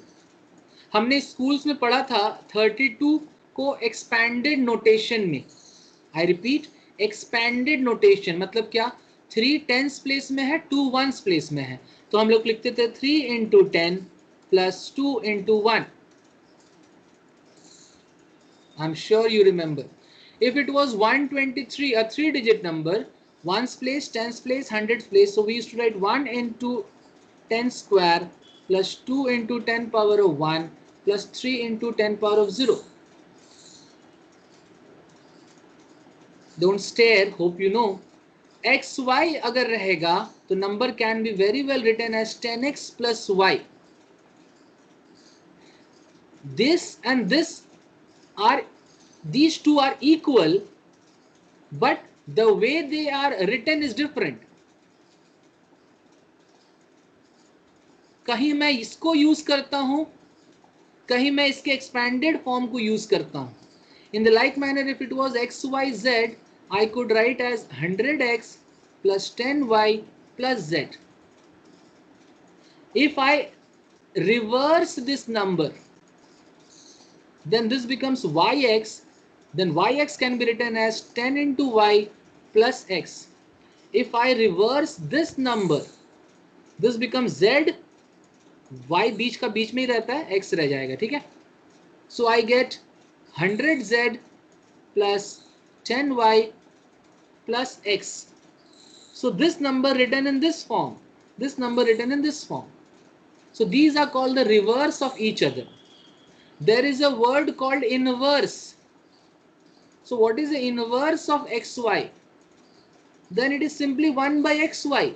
हमने schools में पढ़ा था 32 को expanded notation में. I repeat, expanded notation मतलब क्या? 3 tens place में है, 2 ones place में है. तो हम लोग लिखते थे 3 into 10 plus 2 into 1. I'm sure you remember. If it was 123, a 3-digit number, ones place, tens place, hundreds place. So we used to write 1 into 10 square plus 2 into 10 power of 1 plus 3 into 10 power of 0. Don't stare, hope you know. XY अगर रहेगा तो number can be very well written as 10x plus y. This and this are, these two are equal, but the way they are written is different. कहीं मैं इसको use करता हूं, कहीं मैं इसके expanded form को यूज करता हूं. In the like manner, if it was xyz, I could write as 100x plus 10y plus z. If I reverse this number, then this becomes yx. Then yx can be written as 10 into y plus x. If I reverse this number, this becomes z. Y बीच का बीच में ही रहता है, x रह जाएगा, ठीक है? So I get 100z plus 10y plus x. So this number written in this form, this number written in this form. So these are called the reverse of each other. There is a word called inverse. So what is the inverse of xy? Then it is simply 1 by xy.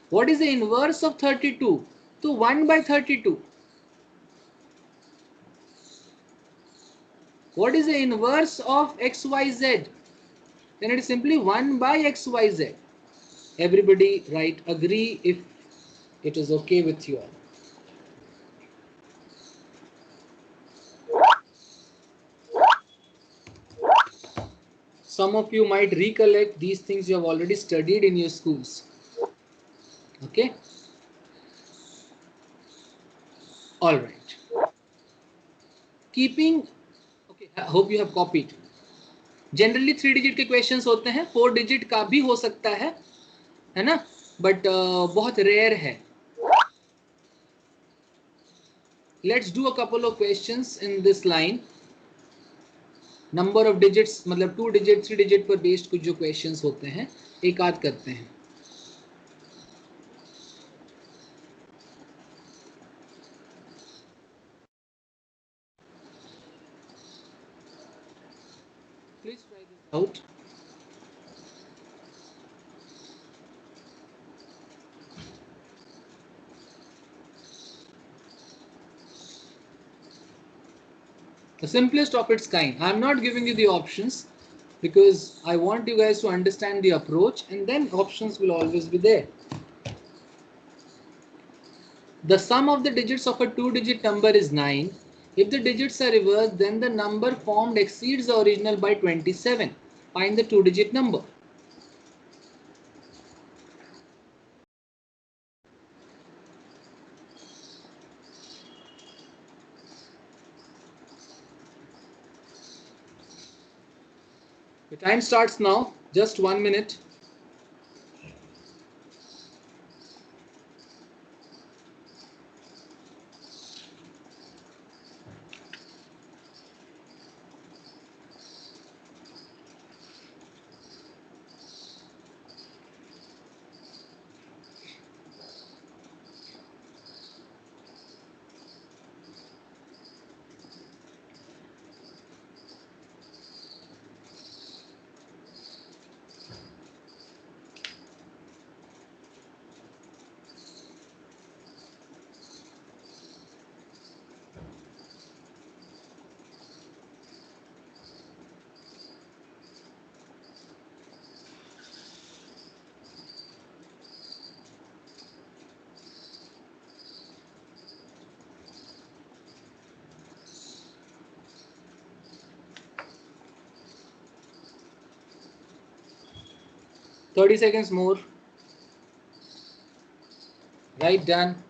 What is the inverse of 32? So 1 by 32. What is the inverse of xyz? Then it is simply 1 by xyz. Everybody write agree if it is okay with you all. Some of you might recollect these things you have already studied in your schools. Okay. All right. Keeping. Okay. I hope you have copied. Generally 3 digit के questions होते हैं, 4 digit का भी हो सकता है ना? But बहुत rare है. Let's do a couple of questions in this line. Number of digits मतलब 2 digit 3 digit पर based कुछ जो questions होते हैं एक आध करते हैं. Please try this out. The simplest of its kind. I am not giving you the options because I want you guys to understand the approach, and then options will always be there. The sum of the digits of a 2-digit number is 9. If the digits are reversed, then the number formed exceeds the original by 27. Find the 2-digit number. The time starts now. Just 1 minute. Thirty seconds more. Right, done.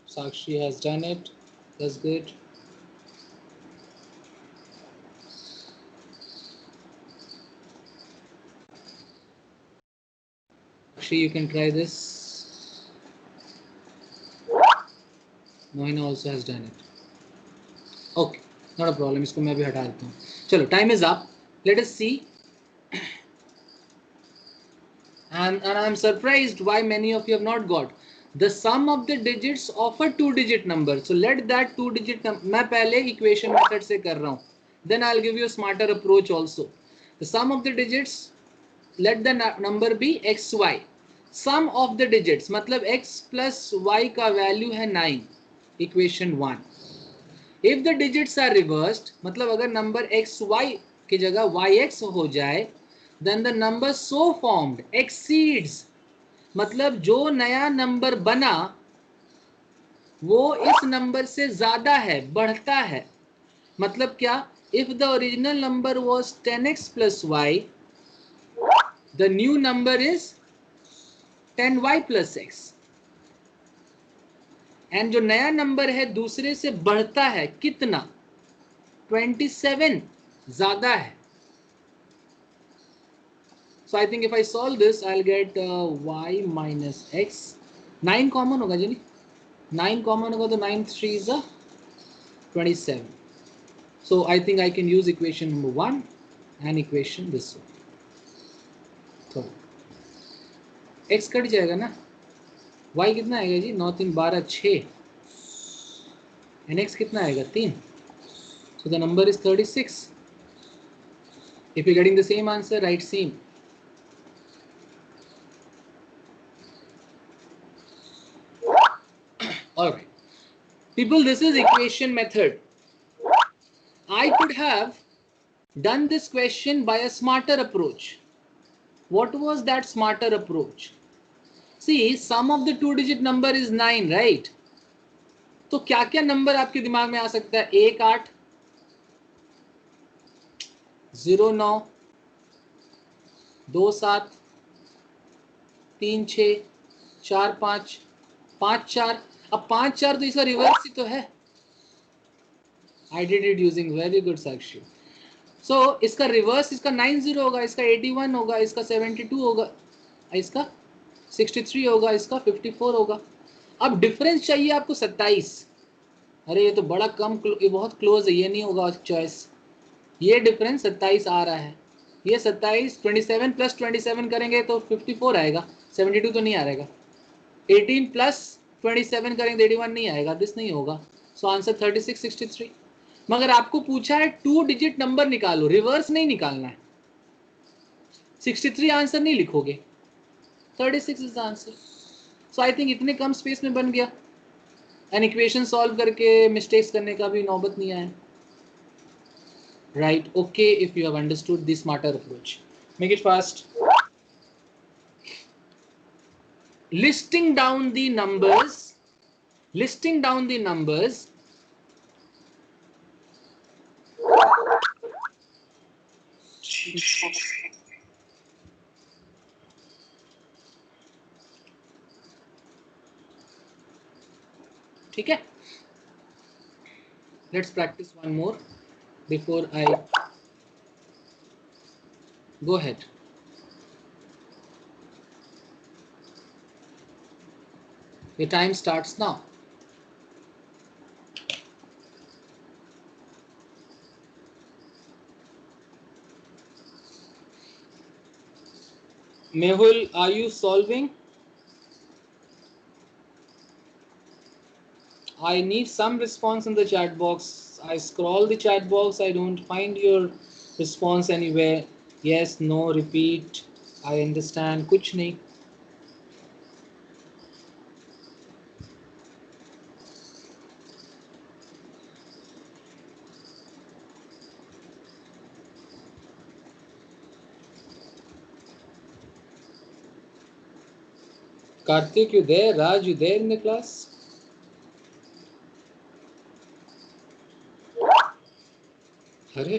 Sakshi has done it. That's good. Sakshi, you can try this. Mohina also has done it. Okay, not a problem. इसको मैं भी हटा देता हूँ. चलो, time is up. Let us see. And I'm surprised why many of you have not got the sum of the digits of a 2-digit number. So let that 2-digit number. मैं पहले equation method से कर रहा हूँ. Then I'll give you a smarter approach also. The sum of the digits. Let the number be xy. Sum of the digits मतलब x plus y का value है 9. Equation 1. If the digits are reversed मतलब अगर number xy की जगह yx हो जाए, then the number so formed exceeds मतलब जो नया नंबर बना वो इस नंबर से ज्यादा है, बढ़ता है. मतलब क्या? If the original number was 10x plus y, the new number is 10y plus x. And जो नया नंबर है दूसरे से बढ़ता है कितना? 27 ज्यादा है. So I think if I solve this, I'll get y minus x. 9 common होगा जी. 9 कॉमन होगा तो 9 3 is 27. So I think I can use equation number 1 and equation this one. तो x कट जाएगा ना, y कितना आएगा जी, 9 3 12 6 एंड x कितना आएगा 3. So the number is 36. If you're getting the same answer, write same. All right. People, this is equation method. I could have done this question by a smarter approach. What was that smarter approach? See, sum of the two-digit number is 9, right? तो क्या क्या number आपके दिमाग में आ सकता है? 1 8, 0 9, 2 7, 3 6, 4 5, 5 4. अब 5 4 तो इसका रिवर्स ही तो है. I did it using very good Sakshi. So इसका रिवर्स, इसका 90 होगा, इसका 81 होगा, इसका 72 होगा, इसका 63 होगा, इसका 54 होगा. अब डिफरेंस चाहिए आपको 27. अरे ये तो बड़ा कम, ये बहुत क्लोज है, ये नहीं होगा चॉइस. ये डिफरेंस 27 आ रहा है. ये 27 27 प्लस 27 करेंगे तो 54 आएगा, 72 तो नहीं आएगा. 18 प्लस 27 करेंगे 81 नहीं आएगा, दिस नहीं होगा. So answer 36 63. मगर आपको पूछा है 2 डिजिट नंबर निकालो, रिवर्स नहीं निकालना है. 63 आंसर नहीं लिखोगे, 36 is the answer. So I think इतने कम स्पेस में बन गया, एंड इक्वेशन सॉल्व करके मिस्टेक्स करने का भी नौबत नहीं आया. Right, okay, if you have understood the smarter approach, make it fast. Listing down the numbers, ठीक है. Let's practice one more before I go ahead. Your time starts now. Mehul, are you solving? I need some response in the chat box. I scroll the chat box, I don't find your response anywhere. Yes, no, repeat. I understand. कुछ नहीं. Karthik, you there? Raj, you there in the class? अरे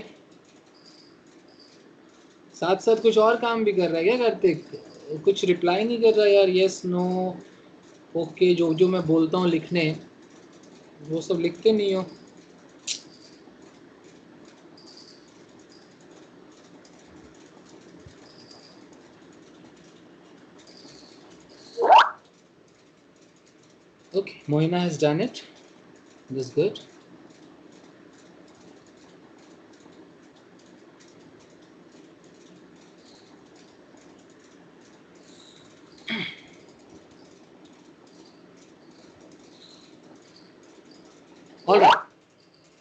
साथ साथ कुछ और काम भी कर रहा है क्या कार्तिक? कुछ रिप्लाई नहीं कर रहा यार. यस नो ओके, जो जो मैं बोलता हूँ लिखने, वो सब लिखते नहीं हो. Okay, Moina has done it. That's good. All right.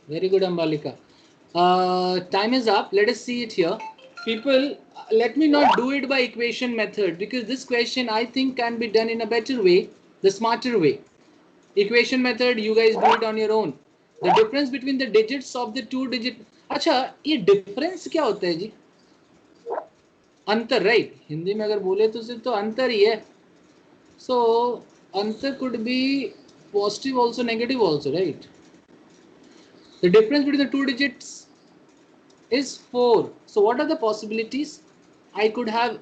Very good, Ambalika. Time is up. Let us see it here. People, let me not do it by equation method, because this question I think can be done in a better way, the smarter way. Equation method, you guys do it on your own. The difference between the digits of the two digit. अच्छा, ये difference क्या होता है जी? अंतर, right? Hindi में अगर बोले तो सिर्फ तो अंतर ही है. So अंतर could be positive also, negative also, right? The difference between the two digits is 4. So what are the possibilities? I could have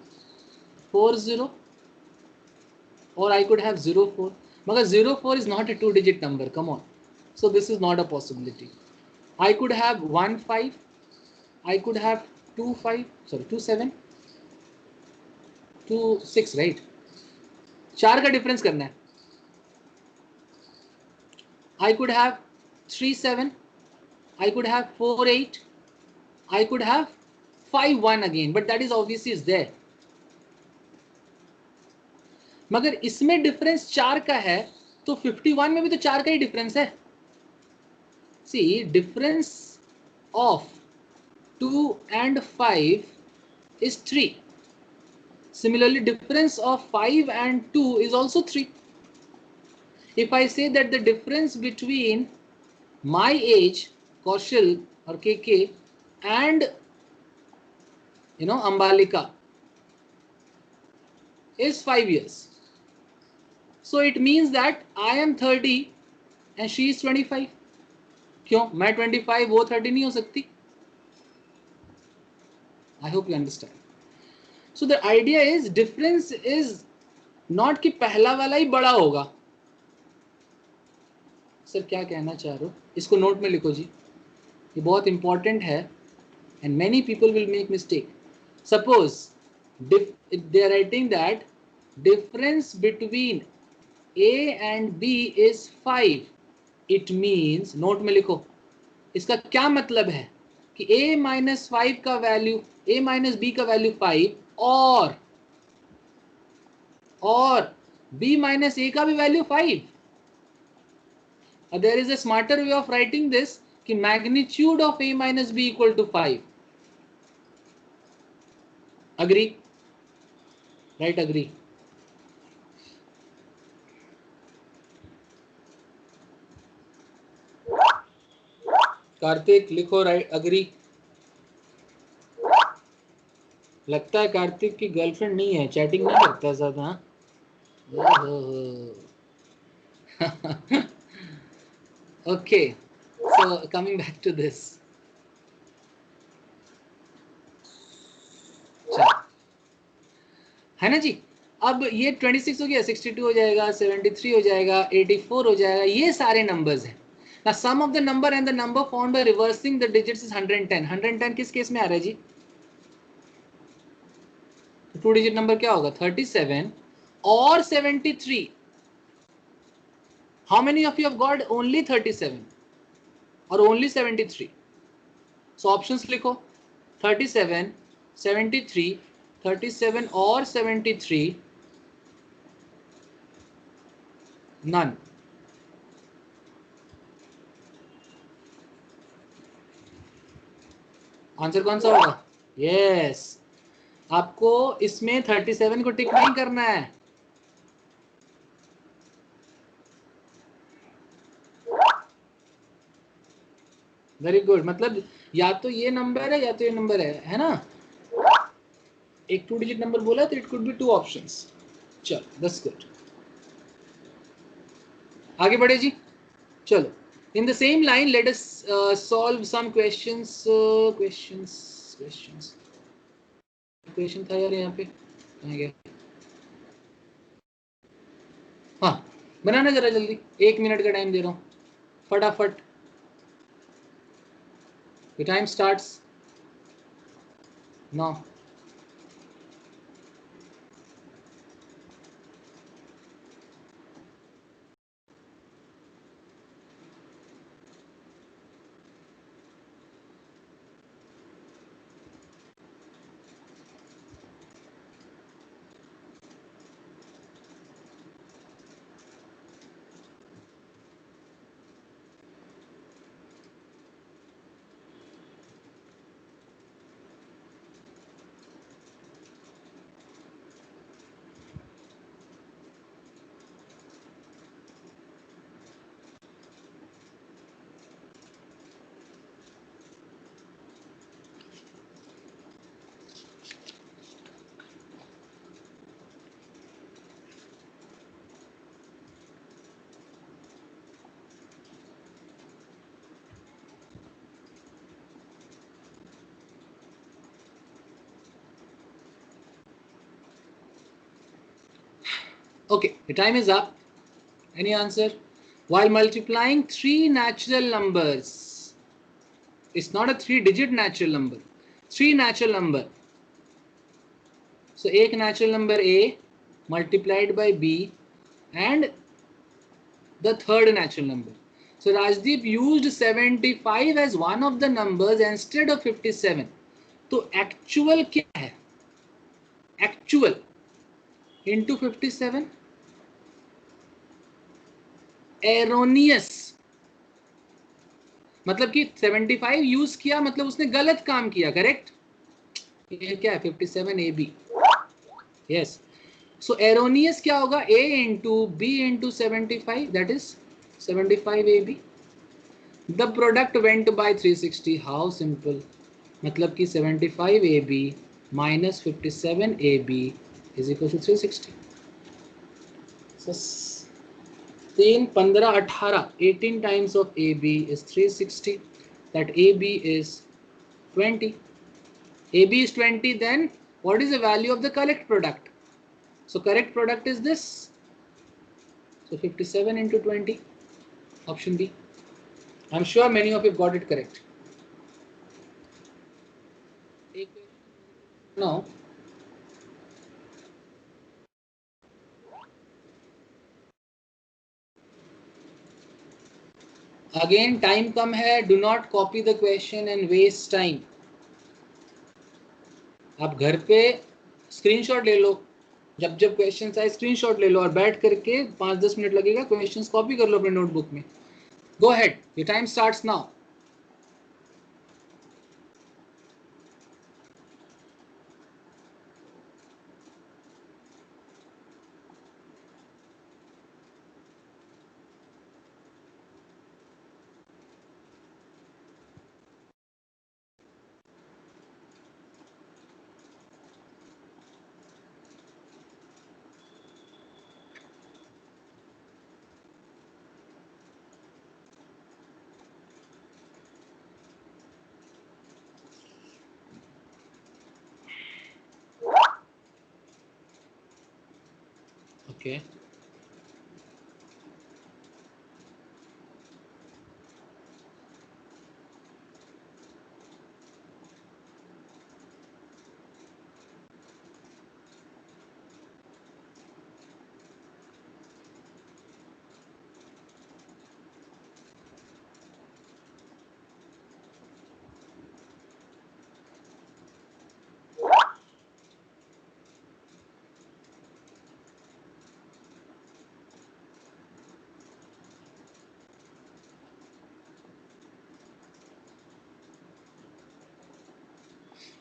4 0 or I could have 0 4. But 0 4 is not a two digit number. Come on. So this is not a possibility. I could have 1 5. I could have 2 5. Sorry, 2 7. 2 6, right? 4 का difference करना है. I could have 3 7. I could have 4 8. I could have 5 1 again, but that is obviously is there. मगर इसमें difference 4 का है, तो 51 में भी तो 4 का ही डिफरेंस है. सी difference of 2 and 5 is 3. Similarly, difference of 5 and 2 is also 3. If I say that the difference between my age, Kaushal or KK, and Ambalika is 5 years. So it means that I am 30 and she is 25. क्यों? मैं 25, वो 30 नहीं हो सकती. I hope you understand. So the idea is difference is not कि पहला वाला ही बड़ा होगा. सर क्या कहना चाह रहे हो? इसको नोट में लिखो जी, ये बहुत इंपॉर्टेंट है. And many people will make mistake. Suppose if they are writing that difference between A and B is 5, it means, note में लिखो, इसका क्या मतलब है कि A minus 5 का वैल्यू, A minus B का वैल्यू 5 और B minus A का भी value 5. There is a smarter way of writing this कि magnitude of A minus B equal to 5. Agree? Right, agree. Kartik लिखो राइट अग्री. लगता है कार्तिक की गर्लफ्रेंड नहीं है, चैटिंग नहीं करता ज्यादा. Okay, so coming back to this. है ना जी. अब ये 26 हो गया, 62 हो जाएगा, 73 हो जाएगा, 84 हो जाएगा. ये सारे नंबर्स हैं. Now sum of the number and the number found by reversing the digits is 110. 110 किस केस में आ रहा है जी? टू डिजिट नंबर क्या होगा? 37 और 73. How many of you have got only 37 or only 73? So options लिखो. 37, 73, 37 और 73. None. आंसर कौन सा होगा? यस, आपको इसमें 37 को टिक नहीं करना है. Very good. मतलब या तो ये नंबर है या तो ये नंबर है ना. एक 2 डिजिट नंबर बोला तो इट कुड बी 2 ऑप्शंस. चलो दैट्स गुड. आगे बढ़े जी. चलो, in the same line let us solve some questions. Question था यार यहाँ पे, कहाँ गया? हाँ, बनाना जरा जल्दी, 1 मिनट का टाइम दे रहा हूँ, फटाफट. The time starts now. Okay, the time is up. Any answer? While multiplying 3 natural numbers, it's not a 3-digit natural number, 3 natural number. So एक natural number A multiplied by B and the third natural number. So Rajdeep used 75 as one of the numbers instead of 57. तो actual क्या है? Actual into 57, erroneous मतलब कि 75 use किया मतलब उसने गलत काम किया, करेक्ट? ये क्या है 57 AB, यस। सो एरोनियस क्या होगा, A into B into 75, that is 75 AB। The product went by 360, how simple, मतलब कि 75 AB minus 57 AB is equal to 360। 3, 15, 18, 18 times of AB is 360, that AB is 20. AB is 20, then what is the value of the correct product? So correct product is this. So 57 into 20, option B. I'm sure many of you got it correct. Now, again time कम है, do not copy the question and waste time. आप घर पे screenshot ले लो, जब जब question आए screenshot ले लो और बैठ करके 5-10 मिनट लगेगा, क्वेश्चंस कॉपी कर लो अपने नोटबुक में। Go ahead, your time starts now. Okay.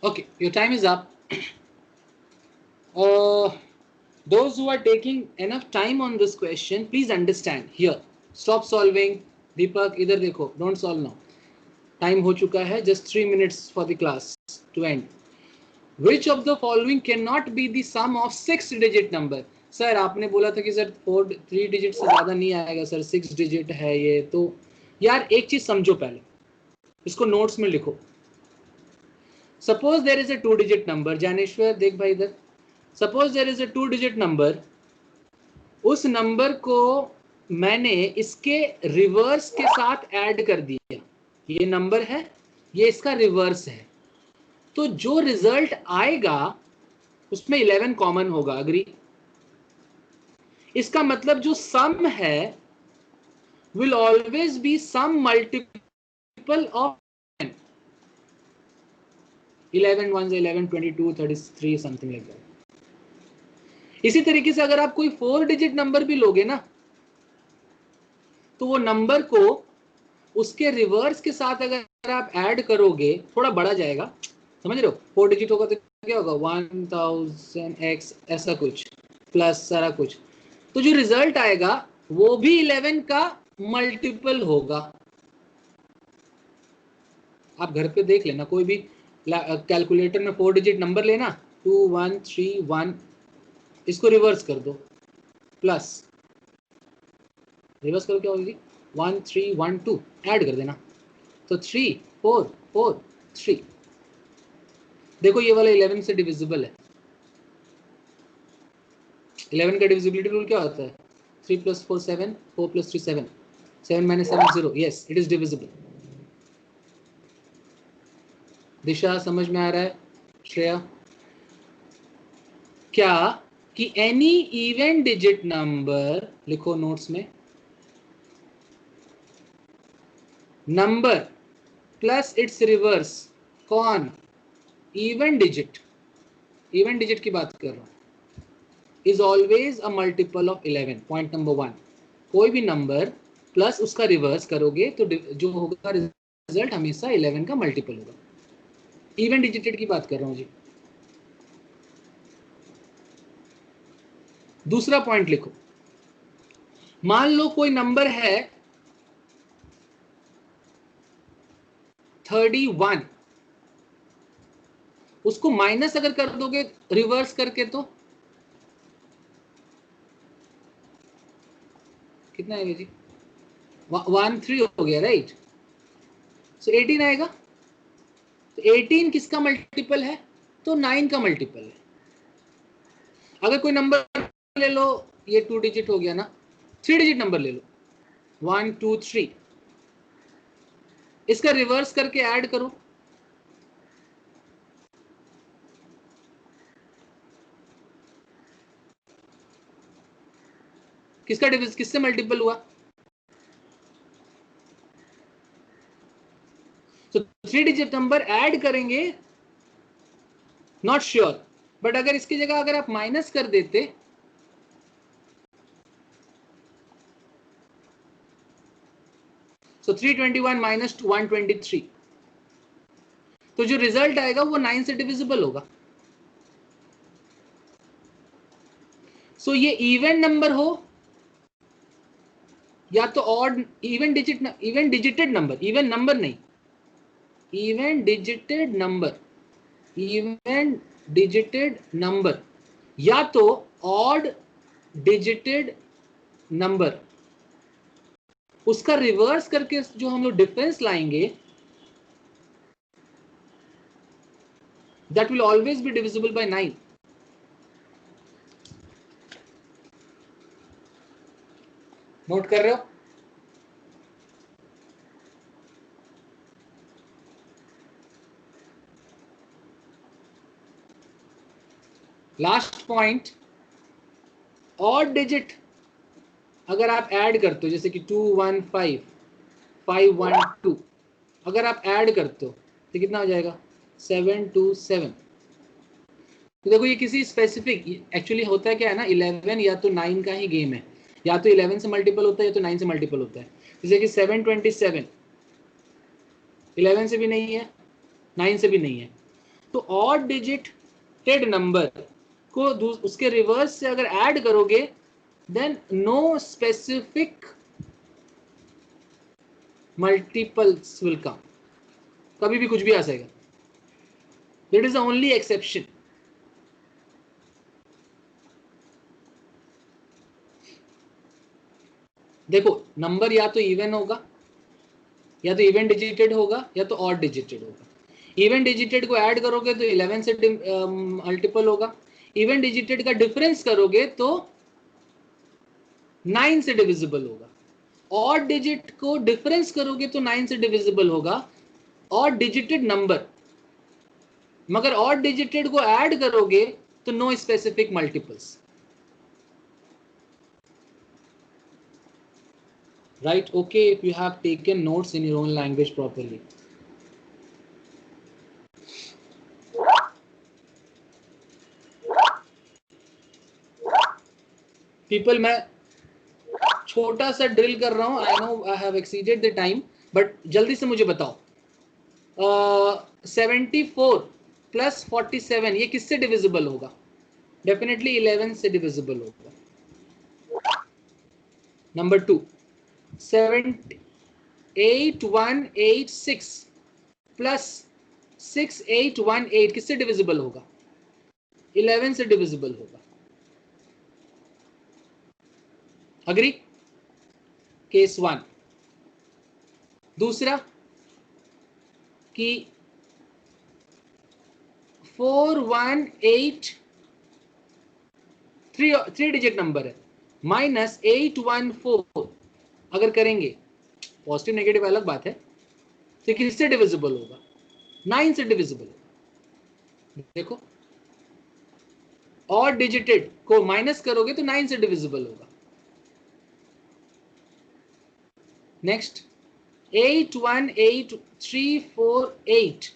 Okay, your time is up. Those who are taking enough time on this question, please understand here. Stop solving. Deepak, इधर देखो. Don't solve now. Time हो चुका है. Just 3 minutes for the class to end. Which of the following cannot be the sum of 6-digit number? Sir आपने बोला था कि sir 3 digit से ज़्यादा नहीं आएगा सर, 6 डिजिट है ये। तो यार एक चीज़ समझो, पहले इसको नोट्स में लिखो। Suppose there is a 2-digit number, Dnyaneshwar देख भाई इधर। Suppose there is a 2-digit number, उस नंबर को मैंने इसके रिवर्स के साथ ऐड कर दिया। ये नंबर है, ये इसका रिवर्स है, तो जो रिजल्ट आएगा उसमें 11 कॉमन होगा। अग्री? इसका मतलब जो सम है will always be some multiple of 11 1 11 22 33 something like that. इसी तरीके से अगर आप कोई 4 डिजिट नंबर भी लोगे ना, तो वो नंबर को उसके रिवर्स के साथ अगर आप ऐड करोगे थोड़ा बढ़ा जाएगा, समझ रहे हो? 4 डिजिट होगा तो क्या होगा, 1000x ऐसा कुछ प्लस सारा कुछ, तो जो रिजल्ट आएगा वो भी 11 का मल्टीपल होगा। आप घर पे देख लेना, कोई भी कैलकुलेटर में 4 डिजिट नंबर लेना, 2131, इसको रिवर्स कर दो, प्लस रिवर्स करो क्या होगी, 1312 ऐड कर देना, तो 3 4 4 3। देखो ये वाला 11 से डिविजिबल है। 11 का डिविजिबिलिटी रूल क्या होता है, 3 + 4 7, 4 + 3 7, 7 - 7 0, यस इट इज डिविजिबल। दिशा समझ में आ रहा है? श्रेया, क्या कि एनी इवन डिजिट नंबर, लिखो नोट्स में, नंबर प्लस इट्स रिवर्स, कौन? Even digit. इवन डिजिट की बात कर रहा हूं। Is always a multiple of 11. Point number 1, कोई भी नंबर प्लस उसका रिवर्स करोगे तो जो होगा रिजल्ट हमेशा 11 का मल्टीपल होगा. इवन डिजिटेड की बात कर रहा हूं जी. दूसरा पॉइंट लिखो. मान लो कोई नंबर है 31, उसको माइनस अगर कर दोगे रिवर्स करके तो कितना आएगा जी? 13 हो गया, राइट? सो 18 आएगा. तो 18 किसका मल्टीपल है? तो 9 का मल्टीपल है. अगर कोई नंबर ले लो, ये 2 डिजिट हो गया ना, 3 डिजिट नंबर ले लो, 1 2 3, इसका रिवर्स करके ऐड करो. किससे मल्टीपल हुआ? तो 3 डिजिट नंबर ऐड करेंगे, नॉट श्योर, बट अगर इसकी जगह अगर आप माइनस कर देते, सो 321 माइनस 123, तो जो रिजल्ट आएगा वो 9 से डिविजिबल होगा. सो ये इवन नंबर हो या तो odd, even डिजिटेड number, even number नहीं, इवन डिजिटेड नंबर, या तो ऑड डिजिटेड नंबर, उसका रिवर्स करके जो हम लोग डिफरेंस लाएंगे, that will always be divisible by 9. Note कर रहे हो? लास्ट पॉइंट, ऑड डिजिट अगर आप ऐड करते हो, जैसे कि 215 512, अगर आप ऐड करते हो तो कितना हो जाएगा? 727. तो देखो ये किसी स्पेसिफिक, एक्चुअली होता है क्या है ना, 11 या तो 9 का ही गेम है, या तो 11 से मल्टीपल होता है या तो 9 से मल्टीपल होता है. जैसे कि 727 11 से भी नहीं है, 9 से भी नहीं है. तो ऑड डिजिटेड नंबर को उसके रिवर्स से अगर ऐड करोगे, then no specific multiples will come. कभी भी कुछ भी आ जाएगा. That is the only exception. देखो नंबर या तो इवन होगा, या तो इवन डिजिटेड होगा, या तो ऑड डिजिटेड होगा. इवन डिजिटेड को ऐड करोगे तो 11 से मल्टीपल होगा. इवन डिजिटेड का डिफरेंस करोगे तो 9 से डिविजिबल होगा. ऑड डिजिट को डिफरेंस करोगे तो 9 से डिविजिबल होगा. ऑड डिजिटेड नंबर, मगर ऑड डिजिटेड को ऐड करोगे तो no specific multiples. Right? Okay, if you have taken notes in your own language properly. People, मैं छोटा सा ड्रिल कर रहा हूं. I know I have exceeded the time, but जल्दी से मुझे बताओ, 74 प्लस 47 ये किससे डिविजिबल होगा? डेफिनेटली 11 से डिविजिबल होगा. नंबर 2, 8186 प्लस 6818 किससे डिविजिबल होगा? 11 से डिविजिबल होगा. अग्री? केस 1. दूसरा कि 418 3 डिजिट नंबर है, माइनस 814 अगर करेंगे, पॉजिटिव नेगेटिव अलग बात है, तो किससे डिविजिबल होगा? 9 से डिविजिबल होगा. देखो और डिजिटेड को माइनस करोगे तो 9 से डिविजिबल होगा. नेक्स्ट 818348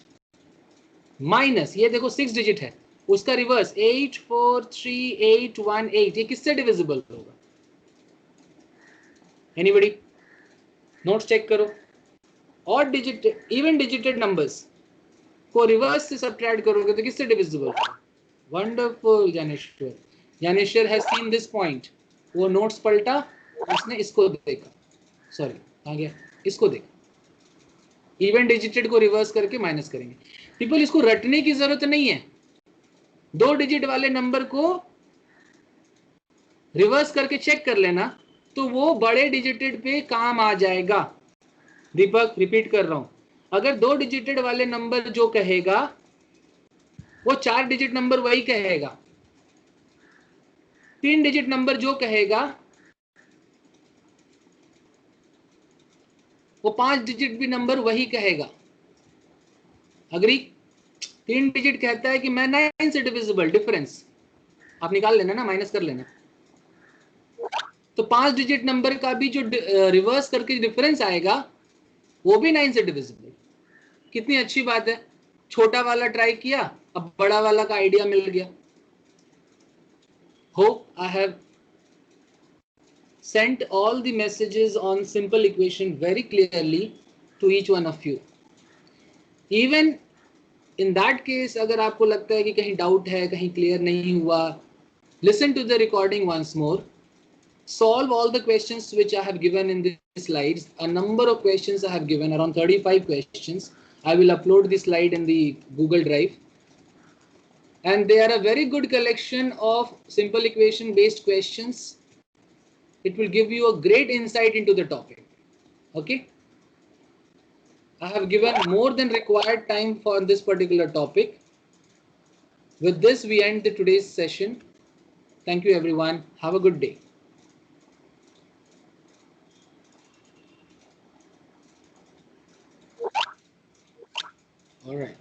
माइनस, ये देखो 6 डिजिट है, उसका रिवर्स 843,818 ये किससे डिविजिबल होगा? एनीबडी? नोट्स चेक करो। और डिजिट इवन डिजिटेड नंबर्स को रिवर्स से सब्ट्रैक्ट करोगे तो किससे डिविजिबल होगा? Wonderful Dnyaneshwar. Dnyaneshwar has seen this point. वो नोट्स पलटा, उसने इसको देखा, सॉरी कहाँ गया, इसको देखा। इवन डिजिटेड को रिवर्स करके माइनस करेंगे। पीपल इसको रटने की जरूरत नहीं है, 2 डिजिट वाले नंबर को रिवर्स करके चेक कर लेना तो वो बड़े डिजिटेड पे काम आ जाएगा। दीपक रिपीट कर रहा हूं, अगर 2 डिजिटेड वाले नंबर जो कहेगा वो 4 डिजिट नंबर वही कहेगा, 3 डिजिट नंबर जो कहेगा वो 5 डिजिट भी नंबर वही कहेगा। अग्री? 3 डिजिट कहता है कि मैं 9 से डिविजिबल, डिफरेंस आप निकाल लेना ना, माइनस कर लेना। तो 5 डिजिट नंबर का भी जो रिवर्स करके डिफरेंस आएगा वो भी 9 से डिविजिबल। कितनी अच्छी बात है। छोटा वाला ट्राई किया, अब बड़ा वाला का आइडिया मिल गया। Hope I have sent all the messages on simple equation very clearly to each one of you. Even in that case, अगर आपको लगता है कि कहीं डाउट है, कहीं क्लियर नहीं हुआ, listen to the recording once more. Solve all the questions which I have given in the slides. A number of questions I have given, around 35 questions. I will upload the slide in the Google Drive. And they are a very good collection of simple equation based questions. It will give you a great insight into the topic. Okay. I have given more than required time for this particular topic. With this, we end today's session. Thank you, everyone. Have a good day. All right.